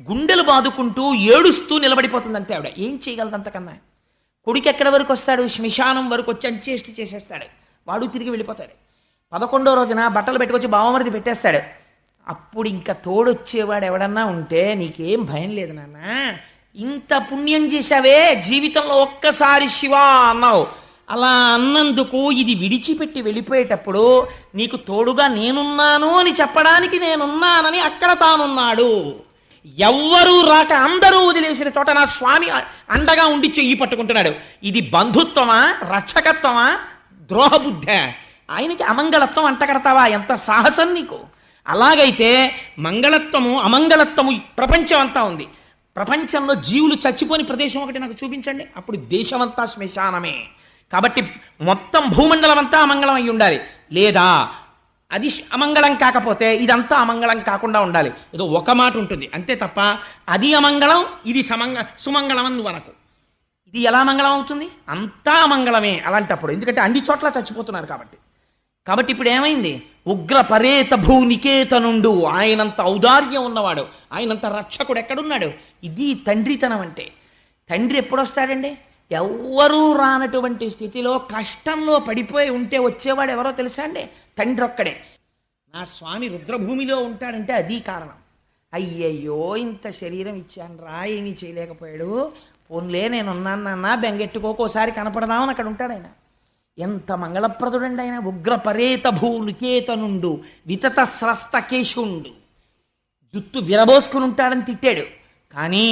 గుండెలు బాదుకుంటూ ఏడుస్తూ నిలబడిపోతుంది అంతే ఆవిడ. ఏం చేయగలదు అంతకన్నా? కొడుకు ఎక్కడి వరకు వస్తాడు? శ్మశానం వరకు వచ్చి అంచేష్టి చేసేస్తాడు. వాడు తిరిగి వెళ్ళిపోతాడు. 11వ రోజున బట్టలు పెట్టుకొచ్చి బావమరిది పెట్టేస్తాడు. అప్పుడు ఇంకా తోడొచ్చేవాడు ఎవడన్నా ఉంటే, నీకేం భయం లేదు నాన్న, ఇంత పుణ్యం చేశావే, జీవితంలో ఒక్కసారి శివా అన్నావు, అలా అన్నందుకు ఇది విడిచిపెట్టి వెళ్ళిపోయేటప్పుడు నీకు తోడుగా నేనున్నాను అని చెప్పడానికి నేనున్నానని అక్కడ తానున్నాడు. ఎవ్వరూ రాక అందరూ వదిలేసిన చోట నా స్వామి అండగా ఉండి చెయ్యి పట్టుకుంటున్నాడు. ఇది బంధుత్వమా, రక్షకత్వమా, ద్రోహబుద్ధ? ఆయనకి అమంగళత్వం అంటగడతావా? ఎంత సాహసం నీకు! అలాగైతే మంగళత్వము అమంగళత్వము ప్రపంచం అంతా ఉంది. ప్రపంచంలో జీవులు చచ్చిపోని ప్రదేశం ఒకటి నాకు చూపించండి, అప్పుడు దేశమంతా శ్మశానమే. కాబట్టి మొత్తం భూమండలం అంతా అమంగళం అయి ఉండాలి. లేదా అది అమంగళం కాకపోతే ఇదంతా అమంగళం కాకుండా ఉండాలి. ఏదో ఒక మాట ఉంటుంది అంతే తప్ప అది అమంగళం ఇది సుమంగళం అని నువ్వు అనకు. ఇది ఎలా మంగళం అవుతుంది? అంతా అమంగళమే అలాంటప్పుడు, ఎందుకంటే అన్ని చోట్ల చచ్చిపోతున్నారు కాబట్టి. కాబట్టి ఇప్పుడు ఏమైంది? ఉగ్ర పరేత భూనికేతనుండు, ఆయనంత ఔదార్యం ఉన్నవాడు, ఆయనంత రక్షకుడు ఎక్కడున్నాడు? ఇది తండ్రితనం అంటే. తండ్రి ఎప్పుడొస్తాడండి? ఎవ్వరూ రానటువంటి స్థితిలో కష్టంలో పడిపోయి ఉంటే వచ్చేవాడు ఎవరో తెలుసా అండి? తండ్రి ఒక్కడే. నా స్వామి రుద్రభూమిలో ఉంటాడంటే అది కారణం. అయ్యయ్యో ఇంత శరీరం ఇచ్చాను రా, ఏమీ చేయలేకపోయాడు, పోన్లే నేనున్నాను నాన్న బెంగెట్టుకోకోసారి కనపడదామని అక్కడ ఉంటాడు ఆయన. ఎంత మంగళప్రదుడండి ఆయన. ఉగ్ర పరేత భూనికేతనుండు వితత స్రస్త కేశుండు. జుట్టు విరబోసుకుని ఉంటాడని తిట్టాడు, కానీ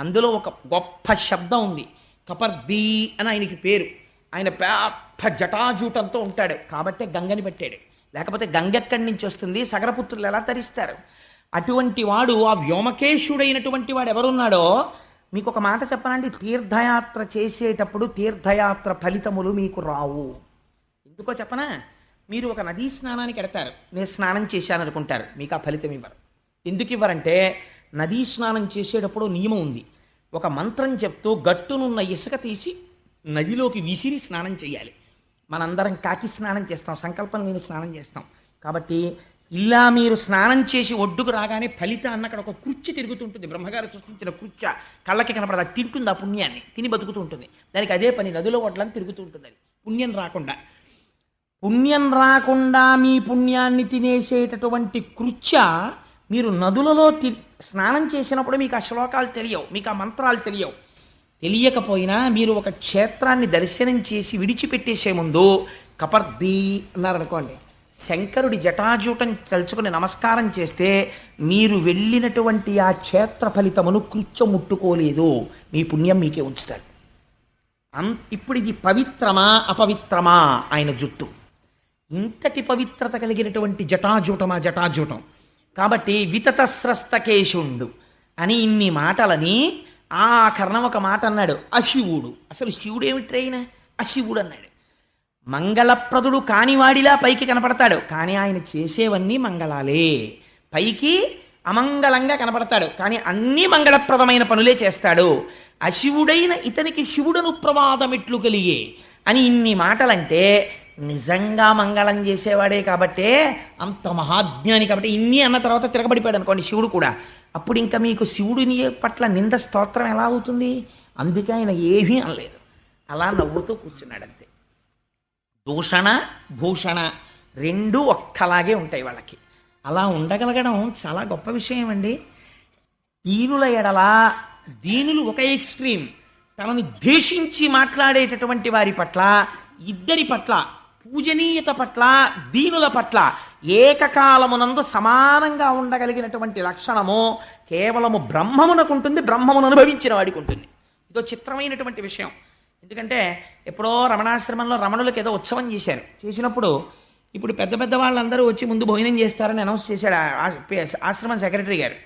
అందులో ఒక గొప్ప శబ్దం ఉంది. కపర్దీ అని ఆయనకి పేరు. ఆయన పెద్ద జటాజూటంతో ఉంటాడు కాబట్టే గంగని పెట్టాడు. లేకపోతే గంగ ఎక్కడి నుంచి వస్తుంది? సగరపుత్రులు ఎలా తరిస్తారు? అటువంటి వాడు, ఆ వ్యోమకేశుడైనటువంటి వాడు ఎవరున్నాడో మీకు ఒక మాట చెప్పనండి. తీర్థయాత్ర చేసేటప్పుడు తీర్థయాత్ర ఫలితములు మీకు రావు. ఎందుకో చెప్పనా? మీరు ఒక నదీ స్నానానికి ఎడతారు, నేను స్నానం చేశాను అనుకుంటారు, మీకు ఆ ఫలితం ఇవ్వరు. ఎందుకు ఇవ్వరంటే నదీ స్నానం చేసేటప్పుడు నియమం ఉంది. ఒక మంత్రం చెప్తూ గట్టునున్న ఇసుక తీసి నదిలోకి విసిరి స్నానం చేయాలి. మనందరం కాకి స్నానం చేస్తాం, సంకల్పం లేని స్నానం చేస్తాం. కాబట్టి ఇలా మీరు స్నానం చేసి ఒడ్డుకు రాగానే ఫలితాన్ని అక్కడ ఒక కుర్చీ తిరుగుతుంటుంది. బ్రహ్మగారు సృష్టించిన కుర్చీ కళ్ళకి కనపడదు, అది తింటుంది, ఆ పుణ్యాన్ని తిని బతుకుతూ ఉంటుంది. దానికి అదే పని, నదిలో ఒడ్లని తిరుగుతూ ఉంటుంది. అది పుణ్యం రాకుండా మీ పుణ్యాన్ని తినేసేటటువంటి కృత్య మీరు నదులలో స్నానం చేసినప్పుడు మీకు ఆ శ్లోకాలు తెలియవు, మీకు ఆ మంత్రాలు తెలియవు. తెలియకపోయినా మీరు ఒక క్షేత్రాన్ని దర్శనం చేసి విడిచిపెట్టేసే ముందు కపర్దీ అన్నారనుకోండి, శంకరుడి జటాజూటం తలుచుకుని నమస్కారం చేస్తే మీరు వెళ్ళినటువంటి ఆ క్షేత్ర ఫలితమును కృత్యం ముట్టుకోలేదు, మీ పుణ్యం మీకే ఉంచుతాడు. ఇప్పుడు ఇది పవిత్రమా అపవిత్రమా? ఆయన జుట్టు ఇంతటి పవిత్రత కలిగినటువంటి జటాజూటం. కాబట్టి వితతస్రస్తకేశుండు అని ఇన్ని మాటలని ఆ కర్ణం ఒక మాట అన్నాడు, అశివుడు. అసలు శివుడు ఏమిటి అయినా? అశివుడు అన్నాడు. మంగళప్రదుడు కానివాడిలా పైకి కనపడతాడు, కానీ ఆయన చేసేవన్నీ మంగళాలే. పైకి అమంగళంగా కనపడతాడు, కానీ అన్నీ మంగళప్రదమైన పనులే చేస్తాడు. అశివుడైన ఇతనికి శివుడను ప్రమాదమెట్లు కలిగే అని ఇన్ని మాటలంటే నిజంగా మంగళం చేసేవాడే కాబట్టే, అంత మహాజ్ఞాని కాబట్టి. ఇన్ని అన్న తర్వాత తిరగబడిపోయాడు అనుకోండి శివుడు కూడా, అప్పుడు ఇంకా మీకు శివుడిని పట్ల నింద స్తోత్రం ఎలా అవుతుంది? అందుకే ఆయన ఏమీ అనలేదు, అలా నవ్వుతూ కూర్చున్నాడు అంతే. దూషణ భూషణ రెండూ ఒక్కలాగే ఉంటాయి వాళ్ళకి. అలా ఉండగలగడం చాలా గొప్ప విషయం అండి. దీనుల ఎడల దీనులు ఒక ఎక్స్ట్రీమ్, తనని ద్వేషించి మాట్లాడేటటువంటి వారి పట్ల, ఇద్దరి పట్ల, పూజనీయత పట్ల, దీనుల పట్ల ఏకకాలమునందు సమానంగా ఉండగలిగినటువంటి లక్షణము కేవలము బ్రహ్మమునకు ఉంటుంది, బ్రహ్మమును అనుభవించిన వాడికి ఉంటుంది. ఇదో చిత్రమైనటువంటి విషయం. ఎందుకంటే ఎప్పుడో రమణాశ్రమంలో రమణులకు ఏదో ఉత్సవం చేసినప్పుడు ఇప్పుడు పెద్ద పెద్ద వాళ్ళందరూ వచ్చి ముందు భోజనం చేస్తారని అనౌన్స్ చేశాడు ఆశ్రమం సెక్రటరీ గారు.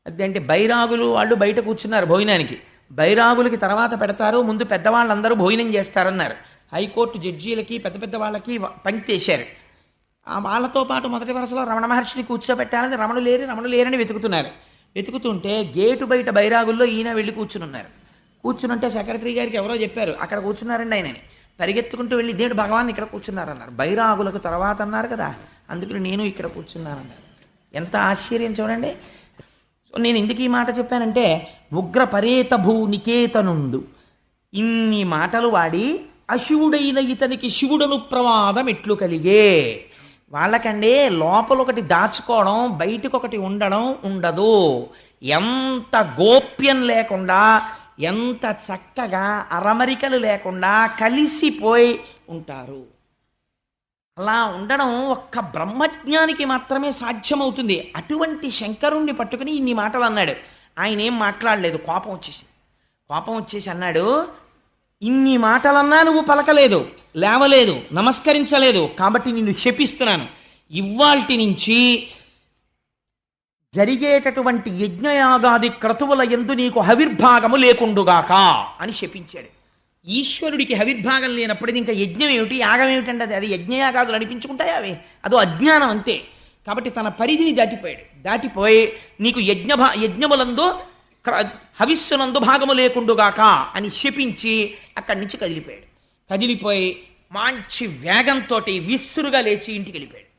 అదేంటి బైరాగులు వాళ్ళు బయట కూర్చున్నారు భోజనానికి, బైరాగులకి తర్వాత పెడతారు, ముందు పెద్దవాళ్ళందరూ భోజనం చేస్తారన్నారు. హైకోర్టు జడ్జీలకి పెద్ద పెద్ద వాళ్ళకి పంక్తి వేశారు. వాళ్ళతో పాటు మొదటి వరుసలో రమణ మహర్షిని కూర్చోబెట్టాలని రమణులు లేరని వెతుకుతుంటే గేటు బయట బైరాగుల్లో ఈయన వెళ్ళి కూర్చునుంటే సెక్రటరీ గారికి ఎవరో చెప్పారు అక్కడ కూర్చున్నారండి ఆయనని. పరిగెత్తుకుంటూ వెళ్ళి దేవుడు భగవాన్ ఇక్కడ కూర్చున్నారన్నారు. బైరాగులకు తర్వాత అన్నారు కదా, అందుకని నేను ఇక్కడ కూర్చున్నానన్నారు. ఎంత ఆశ్చర్యం చూడండి. సో నేను ఎందుకు ఈ మాట చెప్పానంటే, ఉగ్ర పరేత భూనికేతనుండు ఇన్ని మాటలు వాడి అశివుడైన ఇతనికి శివుడను ప్రమాదం ఎట్లు కలిగే. వాళ్ళకంటే లోపల ఒకటి దాచుకోవడం, బయటకు ఒకటి ఉండడం ఉండదు. ఎంత గోప్యం లేకుండా, ఎంత చక్కగా అరమరికలు లేకుండా కలిసిపోయి ఉంటారు. అలా ఉండడం ఒక్క బ్రహ్మజ్ఞానికి మాత్రమే సాధ్యమవుతుంది. అటువంటి శంకరుణ్ణి పట్టుకుని ఇన్ని మాటలు అన్నాడు. ఆయన ఏం మాట్లాడలేదు, కోపం వచ్చేసి అన్నాడు, ఇన్ని మాటలన్నా నువ్వు పలకలేదు, లేవలేదు, నమస్కరించలేదు, కాబట్టి నిన్ను శపిస్తున్నాను. ఇవ్వాల్టి నుంచి జరిగేటటువంటి యజ్ఞయాగాది క్రతువుల యందు నీకు హవిర్భాగము లేకుండుగాక అని శపించాడు. ఈశ్వరుడికి హవిర్భాగం లేనప్పుడు ఇంకా యజ్ఞం ఏమిటి, యాగం ఏమిటంటే అది యజ్ఞయాగాదులు అనిపించుకుంటాయి అవి, అదో అజ్ఞానం అంతే. కాబట్టి తన పరిధిని దాటిపోయాడు. దాటిపోయి నీకు యజ్ఞములందు హవిస్సునందు భాగము లేకుండుగాక అని శపించి అక్కడి నుంచి కదిలిపోయాడు. కదిలిపోయి మంచి వేగంతో విస్సురుగా లేచి ఇంటికి వెళ్ళిపోయాడు.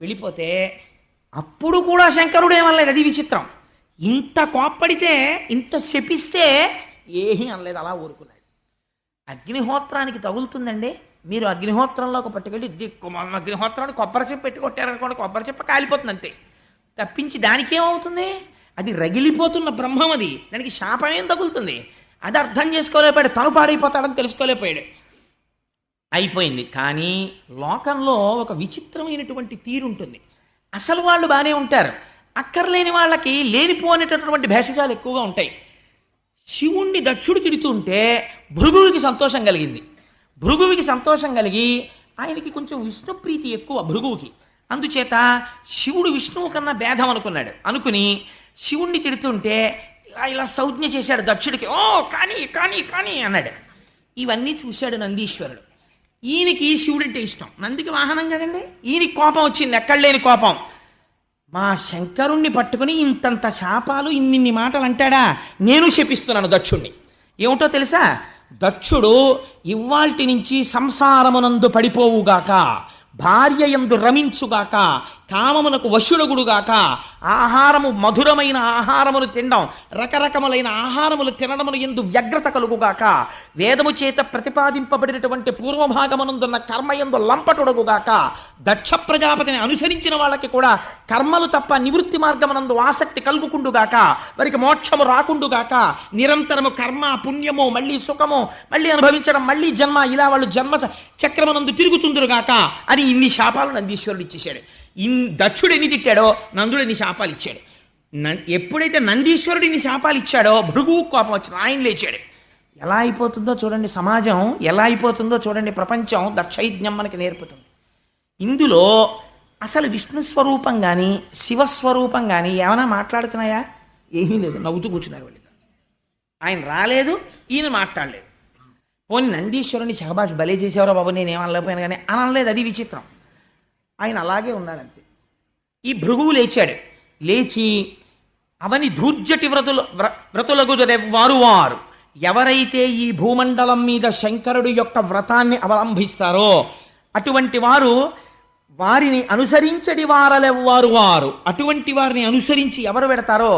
వెళ్ళిపోతే అప్పుడు కూడా శంకరుడు ఏమనలేదు. అది విచిత్రం. ఇంత కోప్పడితే, ఇంత శపిస్తే ఏమీ అనలేదు, అలా ఊరుకున్నాడు. అగ్నిహోత్రానికి తగులుతుందండి. మీరు అగ్నిహోత్రంలోకి పట్టుకెళ్ళి దిక్కుమాలిన అగ్నిహోత్రాన్ని కొబ్బరి చెప్పు పెట్టి కొట్టారనుకోండి, కొబ్బరి చెప్ప కాలిపోతుంది అంతే. తప్పించి దానికేమవుతుంది? అది రగిలిపోతున్న బ్రహ్మం, అది దానికి శాపమేం తగులుతుంది? అది అర్థం చేసుకోలేకపోయాడు. తను పాడైపోతాడని తెలుసుకోలేకపోయాడు. అయిపోయింది. కానీ లోకంలో ఒక విచిత్రమైనటువంటి తీరుంటుంది. అసలు వాళ్ళు బాగానే ఉంటారు, అక్కర్లేని వాళ్ళకి లేనిపోనేటటువంటి భేషజాలు ఎక్కువగా ఉంటాయి. శివుణ్ణి దక్షుడు తిడుతుంటే భృగువుకి సంతోషం కలిగింది. భృగువుకి సంతోషం కలిగి ఆయనకి కొంచెం విష్ణుప్రీతి ఎక్కువ భృగువుకి. అందుచేత శివుడు విష్ణువు కన్నా భేదం అనుకున్నాడు. అనుకుని శివుణ్ణి తిడుతుంటే ఇలా సంజ్ఞ చేశాడు దక్షుడికి. ఓ కానీ కానీ కానీ అన్నాడు. ఇవన్నీ చూశాడు నందీశ్వరుడు. ఈయనకి శివుడంటే ఇష్టం, నందికి వాహనం కదండి. ఈయనకి కోపం వచ్చింది, ఎక్కడలేని కోపం. మా శంకరుణ్ణి పట్టుకుని ఇంతంత శాపాలు, ఇన్నిన్ని మాటలు అంటాడా, నేను శపిస్తున్నాను దక్షుణ్ణి. ఏమిటో తెలుసా? దక్షుడు ఇవ్వాల్టి నుంచి సంసారమునందు పడిపోవుగాక, భార్య యందు రమించుగాక, కామమునకు వశుడగుడుగాక, ఆహారము మధురమైన ఆహారమును తినడం, రకరకములైన ఆహారములు తినడమును ఎందు వ్యగ్రత కలుగుగాక, వేదము చేత ప్రతిపాదింపబడినటువంటి పూర్వభాగమునందున్న కర్మయందు లంపటుడగుగాక, దక్ష ప్రజాపతిని అనుసరించిన వాళ్ళకి కూడా కర్మలు తప్ప నివృత్తి మార్గమునందు ఆసక్తి కలుగుకుండుగాక, వారికి మోక్షము రాకుండుగాక, నిరంతరము కర్మ పుణ్యము, మళ్ళీ సుఖము, మళ్ళీ అనుభవించడం, మళ్ళీ జన్మ, ఇలా వాళ్ళు జన్మ చక్రమునందు తిరుగుతుందురుగాక అని ఇన్ని శాపాలు నందీశ్వరుడు ఇచ్చేశాడు. దక్షుడు ఎన్ని తిట్టాడో నందుడు ఎన్ని శాపాలు ఇచ్చాడు. ఎప్పుడైతే నందీశ్వరుడు ఇన్ని శాపాలు ఇచ్చాడో భృగువు కోపం వచ్చింది, ఆయన లేచాడు. ఎలా అయిపోతుందో చూడండి సమాజం, ఎలా అయిపోతుందో చూడండి ప్రపంచం. దక్షయజ్ఞం మనకి నేర్పుతుంది. ఇందులో అసలు విష్ణు స్వరూపం కానీ శివస్వరూపం కానీ ఏమైనా మాట్లాడుతున్నాయా? ఏమీ లేదు, నవ్వుతూ కూర్చున్నారు వాళ్ళు. ఆయన రాలేదు, ఈయన మాట్లాడలేదు. పోనీ నందీశ్వరుని సహభాష భలే చేసేవారో బాబు, నేనేం అనలేకపోయాను కానీ అనలేదు. అది విచిత్రం. ఆయన అలాగే ఉన్నాడంతే. ఈ భృగువు లేచాడు. లేచి అవని ధూర్జటి వ్రతులకు వారు ఎవరైతే ఈ భూమండలం మీద శంకరుడు యొక్క వ్రతాన్ని అవలంబిస్తారో అటువంటి వారు, వారిని అనుసరించడి వారలెవ్వారు వారు, అటువంటి వారిని అనుసరించి ఎవరు పెడతారో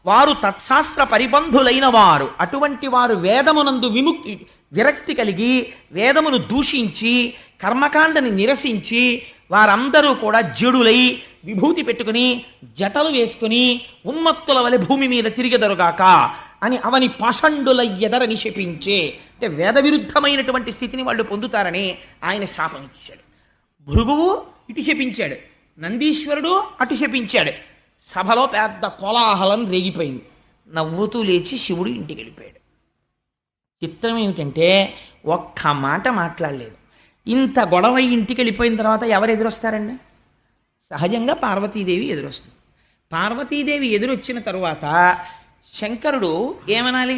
వారు తత్శాస్త్ర పరిబంధులైన వారు, అటువంటి వారు వేదమునందు విరక్తి కలిగి వేదమును దూషించి కర్మకాండని నిరసించి వారందరూ కూడా జడులై విభూతి పెట్టుకుని జటలు వేసుకుని ఉన్మత్తుల వలె భూమి మీద తిరిగెదరుగాక అని అవని పాషండుల ఎదరని శపించే, అంటే వేద విరుద్ధమైనటువంటి స్థితిని వాళ్ళు పొందుతారని ఆయన శాపం ఇచ్చాడు. భృగువు ఇటు శపించాడు, నందీశ్వరుడు అటు శపించాడు. సభలో పెద్ద కోలాహలం రేగిపోయింది. నవ్వుతూ లేచి శివుడు ఇంటికి వెళ్ళిపోయాడు. చిత్రం ఏమిటంటే ఒక్క మాట మాట్లాడలేదు. ఇంత గొడవ ఇంటికి వెళ్ళిపోయిన తర్వాత ఎవరు ఎదురొస్తారండి? సహజంగా పార్వతీదేవి ఎదురొస్తుంది. పార్వతీదేవి ఎదురొచ్చిన తరువాత శంకరుడు ఏమనాలి?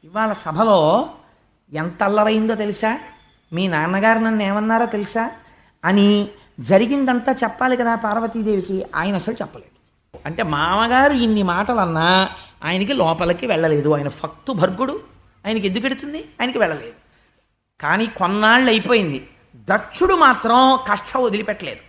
ఇవాళ సభలో ఎంత అల్లరైందో తెలుసా, మీ నాన్నగారు నన్ను ఏమన్నారో తెలుసా అని జరిగిందంతా చెప్పాలి కదా పార్వతీదేవికి. ఆయన అసలు చెప్పలేడు. అంటే మామగారు ఇన్ని మాటలన్నా ఆయనకి లోపలికి వెళ్ళలేదు. ఆయన భక్తు భర్గుడు, ఆయనకి ఎందుకు ఎడుతుంది? ఆయనకి వెళ్ళలేదు. కానీ కొన్నాళ్ళు అయిపోయింది. దక్షుడు మాత్రం కక్ష వదిలిపెట్టలేదు.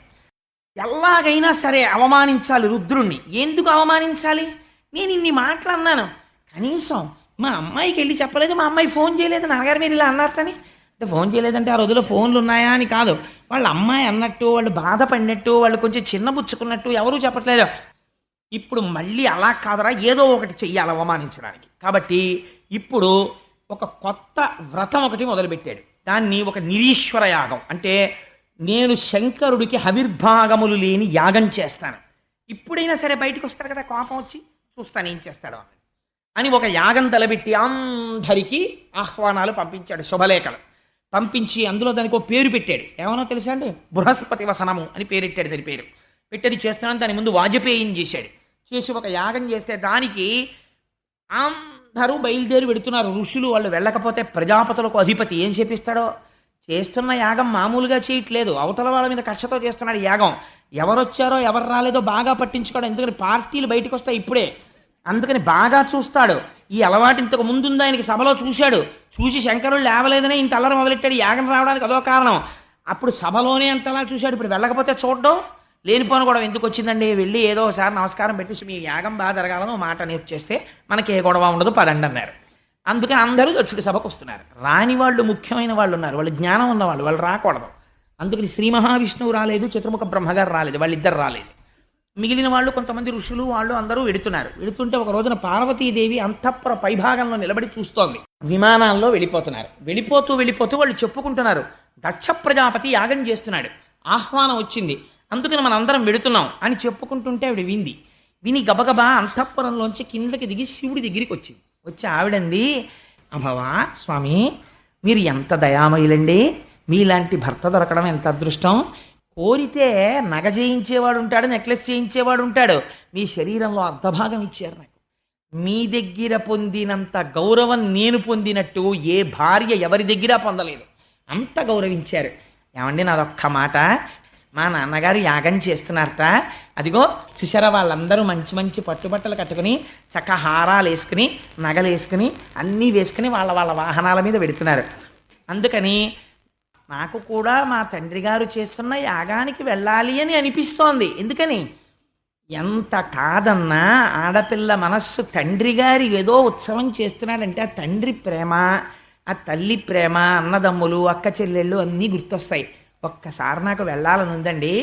ఎలాగైనా సరే అవమానించాలి రుద్రుణ్ణి. ఎందుకు అవమానించాలి? నేను ఇన్ని మాటలు అన్నాను, కనీసం మా అమ్మాయికి వెళ్ళి చెప్పలేదు, మా అమ్మాయి ఫోన్ చేయలేదు, నాన్నగారు మీరు ఇలా అన్నారని. అంటే ఫోన్ చేయలేదంటే ఆ రోజుల్లో ఫోన్లు ఉన్నాయా అని కాదు, వాళ్ళ అమ్మాయి అన్నట్టు, వాళ్ళు బాధపడినట్టు, వాళ్ళు కొంచెం చిన్నబుచ్చుకున్నట్టు ఎవరూ చెప్పట్లేదు. ఇప్పుడు మళ్ళీ అలా కాదరా, ఏదో ఒకటి చెయ్యాలి అవమానించడానికి. కాబట్టి ఇప్పుడు ఒక కొత్త వ్రతం ఒకటి మొదలుపెట్టాడు. దాన్ని ఒక నిరీశ్వర యాగం, అంటే నేను శంకరుడికి హవిర్భాగములు లేని యాగం చేస్తాను, ఇప్పుడైనా సరే బయటకు వస్తాడు కదా కోపం వచ్చి, చూస్తాను ఏం చేస్తాడు అని ఒక యాగం తలబెట్టి అందరికీ ఆహ్వానాలు పంపించాడు, శుభలేఖలు పంపించి అందులో దానికి ఒక పేరు పెట్టాడు. ఏమనో తెలుసా అండి? బృహస్పతి వసనము అని పేరెట్టాడు. దాని పేరు పెట్టి అది చేస్తున్నాను. దాని ముందు వాజపేయం చేశాడు. చేసి ఒక యాగం చేస్తే దానికి అందరూ బయలుదేరి వెడుతున్నారు. ఋషులు వాళ్ళు వెళ్ళకపోతే ప్రజాపతులకు అధిపతి ఏం చేపిస్తాడో. చేస్తున్న యాగం మామూలుగా చేయట్లేదు, అవతల వాళ్ళ మీద కక్షతో చేస్తున్నాడు యాగం. ఎవరొచ్చారో ఎవరు రాలేదో బాగా పట్టించుకోవడం, ఎందుకని పార్టీలు బయటకు వస్తాయి ఇప్పుడే, అందుకని బాగా చూస్తాడు. ఈ అలవాటు ఇంతకు ముందుంది ఆయనకి, సభలో చూశాడు. చూసి శంకరుడు లేవలేదనే ఇంత అల్లరి మొదలెట్టాడు. యాగం రావడానికి అదో కారణం. అప్పుడు సభలోనే అంతలా చూశాడు. ఇప్పుడు వెళ్ళకపోతే చూడడం లేనిపోను కూడా ఎందుకు వచ్చిందండి, వెళ్ళి ఏదో ఒకసారి నమస్కారం పెట్టేసి మీ యాగం బాగా జరగాలని మాట నేర్చేస్తే మనకి ఏ గొడవ ఉండదు పదండి అన్నారు. అందుకని అందరూ దక్షుడి సభకు వస్తున్నారు. రాని వాళ్ళు ముఖ్యమైన వాళ్ళు ఉన్నారు, వాళ్ళు జ్ఞానం ఉన్నవాళ్ళు, వాళ్ళు రాకూడదు. అందుకని శ్రీ మహావిష్ణువు రాలేదు, చతుర్ముఖ బ్రహ్మగారు రాలేదు, వాళ్ళిద్దరు రాలేదు. మిగిలిన వాళ్ళు కొంతమంది ఋషులు వాళ్ళు అందరూ వెడుతున్నారు. వెడుతుంటే ఒక రోజున పార్వతీదేవి అంతఃపుర పైభాగంలో నిలబడి చూస్తోంది. విమానాల్లో వెళ్ళిపోతున్నారు. వెళ్ళిపోతూ వాళ్ళు చెప్పుకుంటున్నారు, దక్ష ప్రజాపతి యాగం చేస్తున్నాడు, ఆహ్వానం వచ్చింది, అందుకని మనం అందరం వెడుతున్నాం అని చెప్పుకుంటుంటే ఆవిడ విని గబగబా అంతఃపురంలోంచి కిందకి దిగి శివుడి దగ్గరికి వచ్చింది. వచ్చి ఆవిడంది, అభవా స్వామి మీరు ఎంత దయామయులండి, మీలాంటి భర్త దొరకడం ఎంత అదృష్టం. కోరితే నగ చేయించేవాడు ఉంటాడు, నెక్లెస్ చేయించేవాడు ఉంటాడు, మీ శరీరంలో అర్ధభాగం ఇచ్చారు నాకు. మీ దగ్గర పొందినంత గౌరవం నేను పొందినట్టు ఏ భార్య ఎవరి దగ్గర పొందలేదు, అంత గౌరవించారు. ఏమండి నాదొక్క మాట, మా నాన్నగారు యాగం చేస్తున్నారట, అదిగో చూసారా వాళ్ళందరూ మంచి మంచి పట్టుబట్టలు కట్టుకుని చక్క హారాలు వేసుకుని నగలు వేసుకుని అన్నీ వేసుకుని వాళ్ళ వాళ్ళ వాహనాల మీద వెడుతున్నారు. అందుకని నాకు కూడా మా తండ్రి గారు చేస్తున్న యాగానికి వెళ్ళాలి అని అనిపిస్తోంది. ఎందుకని ఎంత కాదన్నా ఆడపిల్ల మనస్సు తండ్రి గారి ఏదో ఉత్సవం చేస్తున్నాడంటే ఆ తండ్రి ప్రేమ, ఆ తల్లి ప్రేమ, అన్నదమ్ములు అక్క చెల్లెళ్ళు అన్నీ గుర్తొస్తాయి. ఒక్కసారి నాకు వెళ్ళాలని ఉందండి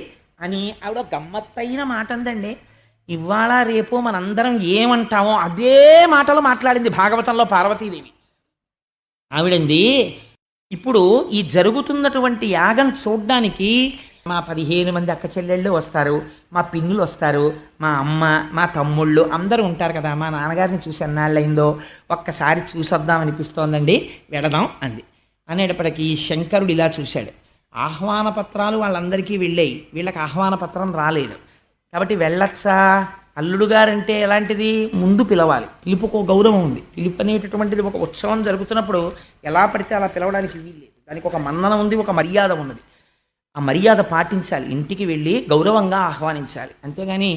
అని ఆవిడ గమ్మత్తైన మాట అందండి. ఇవాళ రేపు మనందరం ఏమంటామో అదే మాటలు మాట్లాడింది భాగవతంలో పార్వతీదేవి. ఆవిడంది, ఇప్పుడు ఈ జరుగుతున్నటువంటి యాగం చూడ్డానికి మా 15 మంది అక్క చెల్లెళ్ళు వస్తారు, మా పిన్నులు వస్తారు, మా అమ్మ మా తమ్ముళ్ళు అందరూ ఉంటారు కదా, మా నాన్నగారిని చూసి ఎన్నాళ్ళయిందో ఒక్కసారి చూసొద్దామనిపిస్తోందండి, వెడదాం అంది. అనేటప్పటికీ శంకరుడు ఇలా చూశాడు. ఆహ్వాన పత్రాలు వాళ్ళందరికీ వెళ్ళాయి, వీళ్ళకి ఆహ్వాన పత్రం రాలేదు. కాబట్టి వెళ్ళచ్చా? అల్లుడు గారంటే ఎలాంటిది, ముందు పిలవాలి, పిలుపుకు గౌరవం ఉంది. పిలుపు అనేటటువంటిది ఒక ఉత్సవం జరుగుతున్నప్పుడు ఎలా పడితే అలా పిలవడానికి వీల్లేదు, దానికి ఒక మన్నన ఉంది, ఒక మర్యాద ఉన్నది. ఆ మర్యాద పాటించాలి, ఇంటికి వెళ్ళి గౌరవంగా ఆహ్వానించాలి. అంతేగాని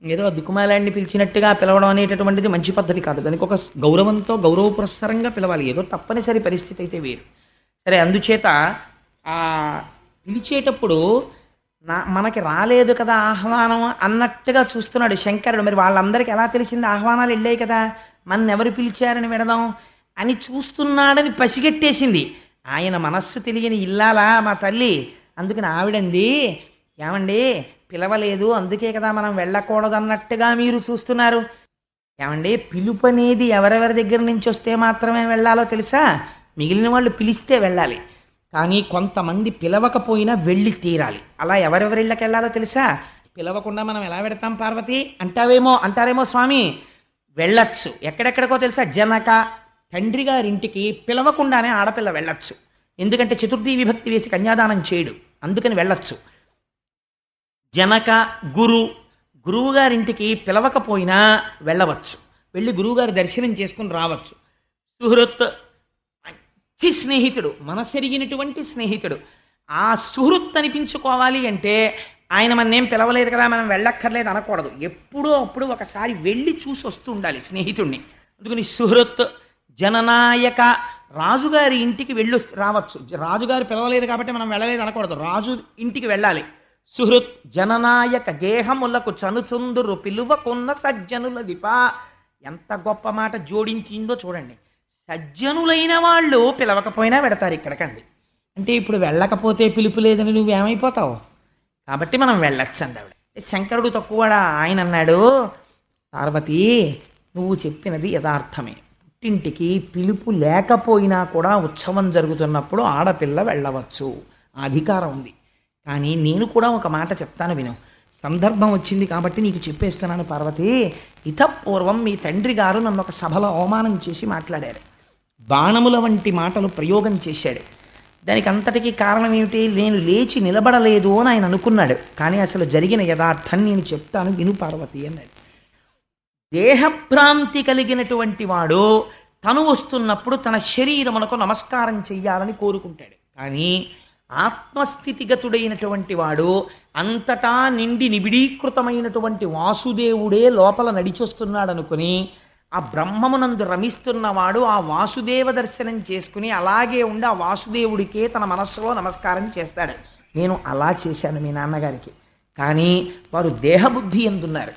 ఏదో దిక్కుమాలాడిని పిలిచినట్టుగా పిలవడం అనేటటువంటిది మంచి పద్ధతి కాదు. దానికి ఒక గౌరవంతో గౌరవపురస్సరంగా పిలవాలి, ఏదో తప్పనిసరి పరిస్థితి అయితే వేరు. సరే, అందుచేత ఆ పిలిచేటప్పుడు మనకి రాలేదు కదా ఆహ్వానం అన్నట్టుగా చూస్తున్నాడు శంకరుడు. మరి వాళ్ళందరికీ ఎలా తెలిసింది ఆహ్వానాలు వెళ్ళాయి కదా, మన ఎవరు పిలిచారని విడదాం అని చూస్తున్నాడని పసిగట్టేసింది. ఆయన మనస్సు తెలియని ఇల్లాలా మా తల్లి. అందుకని ఆవిడంది, ఏమండి పిలవలేదు అందుకే కదా మనం వెళ్ళకూడదు అన్నట్టుగా మీరు చూస్తున్నారు. ఏమండి పిలుపు అనేది ఎవరెవరి దగ్గర నుంచి వస్తే మాత్రమే వెళ్ళాలో తెలుసా, మిగిలిన వాళ్ళు పిలిస్తే వెళ్ళాలి, కానీ కొంతమంది పిలవకపోయినా వెళ్ళి తీరాలి. అలా ఎవరెవరిళ్ళకి వెళ్ళాలో తెలుసా, పిలవకుండా మనం ఎలా పెడతాం పార్వతి అంటారేమో స్వామి, వెళ్ళచ్చు. ఎక్కడెక్కడికో తెలుసా, జనక తండ్రి గారింటికి పిలవకుండానే ఆడపిల్ల వెళ్ళచ్చు. ఎందుకంటే చతుర్థి విభక్తి వేసి కన్యాదానం చేయడు, అందుకని వెళ్ళచ్చు. జనక గురువు గారింటికి పిలవకపోయినా వెళ్ళవచ్చు, వెళ్ళి గురువుగారి దర్శనం చేసుకుని రావచ్చు. సుహృత్ మంచి స్నేహితుడు, మనసెరిగినటువంటి స్నేహితుడు. ఆ సుహృత్ అనిపించుకోవాలి అంటే ఆయన మననేం పిలవలేదు కదా మనం వెళ్ళక్కర్లేదు అనకూడదు. ఎప్పుడో అప్పుడు ఒకసారి వెళ్ళి చూసి వస్తూ ఉండాలి స్నేహితుడిని. అందుకని సుహృత్ జననాయక, రాజుగారి ఇంటికి వెళ్ళి రావచ్చు. రాజుగారు పిలవలేదు కాబట్టి మనం వెళ్ళలేదు అనకూడదు, రాజు ఇంటికి వెళ్ళాలి. సుహృత్ జననాయక గేహములకు చనుచుందురు పిలువకున్న సజ్జనుల దిప. ఎంత గొప్ప మాట జోడించిందో చూడండి. సజ్జనులైన వాళ్ళు పిలవకపోయినా పెడతారు ఇక్కడికి అంది. అంటే ఇప్పుడు వెళ్ళకపోతే పిలుపు లేదని నువ్వేమైపోతావు, కాబట్టి మనం వెళ్ళొచ్చు అంది ఆవిడ. శంకరుడు తక్కువడా, ఆయన అన్నాడు, పార్వతి నువ్వు చెప్పినది యథార్థమే, పుట్టింటికి పిలుపు లేకపోయినా కూడా ఉత్సవం జరుగుతున్నప్పుడు ఆడపిల్ల వెళ్ళవచ్చు, ఆ అధికారం ఉంది. కానీ నేను కూడా ఒక మాట చెప్తాను విను, సందర్భం వచ్చింది కాబట్టి నీకు చెప్పేస్తున్నాను పార్వతి. ఇతపూర్వం మీ తండ్రి గారు నన్ను ఒక సభలో అవమానం చేసి మాట్లాడారు, బాణముల వంటి మాటలు ప్రయోగం చేశాడు. దానికి అంతటికీ కారణం ఏమిటి, నేను లేచి నిలబడలేదు అని ఆయన అనుకున్నాడు. కానీ అసలు జరిగిన యథార్థం నేను చెప్తాను విను పార్వతి అన్నాడు. దేహభ్రాంతి కలిగినటువంటి వాడు తను వస్తున్నప్పుడు తన శరీరమునకు నమస్కారం చెయ్యాలని కోరుకుంటాడు. కానీ ఆత్మస్థితిగతుడైనటువంటి వాడు అంతటా నిండి నిబిడీకృతమైనటువంటి వాసుదేవుడే లోపల నడిచొస్తున్నాడు అనుకుని ఆ బ్రహ్మమునందు రమిస్తున్నవాడు ఆ వాసుదేవ దర్శనం చేసుకుని అలాగే ఉండి ఆ వాసుదేవుడికే తన మనస్సులో నమస్కారం చేస్తాడు. నేను అలా చేశాను మీ నాన్నగారికి. కానీ వారు దేహబుద్ధి ఎందున్నారు,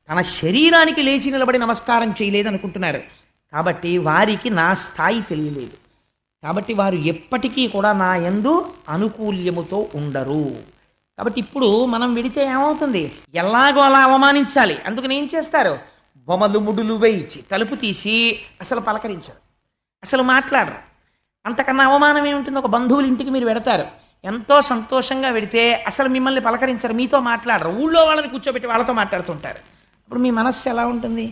తన శరీరానికి లేచి నిలబడి నమస్కారం చేయలేదనుకుంటున్నారు. కాబట్టి వారికి నా స్థాయి తెలియలేదు. కాబట్టి వారు ఎప్పటికీ కూడా నా యందు అనుకూల్యముతో ఉండరు. కాబట్టి ఇప్పుడు మనం విడితే ఏమవుతుంది, ఎలాగో అలా అవమానించాలి. అందుకని ఏం చేస్తారు, బొమ్మలు ముడులు వేయించి తలుపు తీసి అసలు పలకరించరు, అసలు మాట్లాడరు. అంతకన్నా అవమానం ఏముంటుంది? ఒక బంధువుల ఇంటికి మీరు వెడతారు, ఎంతో సంతోషంగా వెడితే అసలు మిమ్మల్ని పలకరించరు, మీతో మాట్లాడరు, ఊళ్ళో వాళ్ళని కూర్చోబెట్టి వాళ్ళతో మాట్లాడుతుంటారు. అప్పుడు మీ మనస్సు ఎలా ఉంటుంది?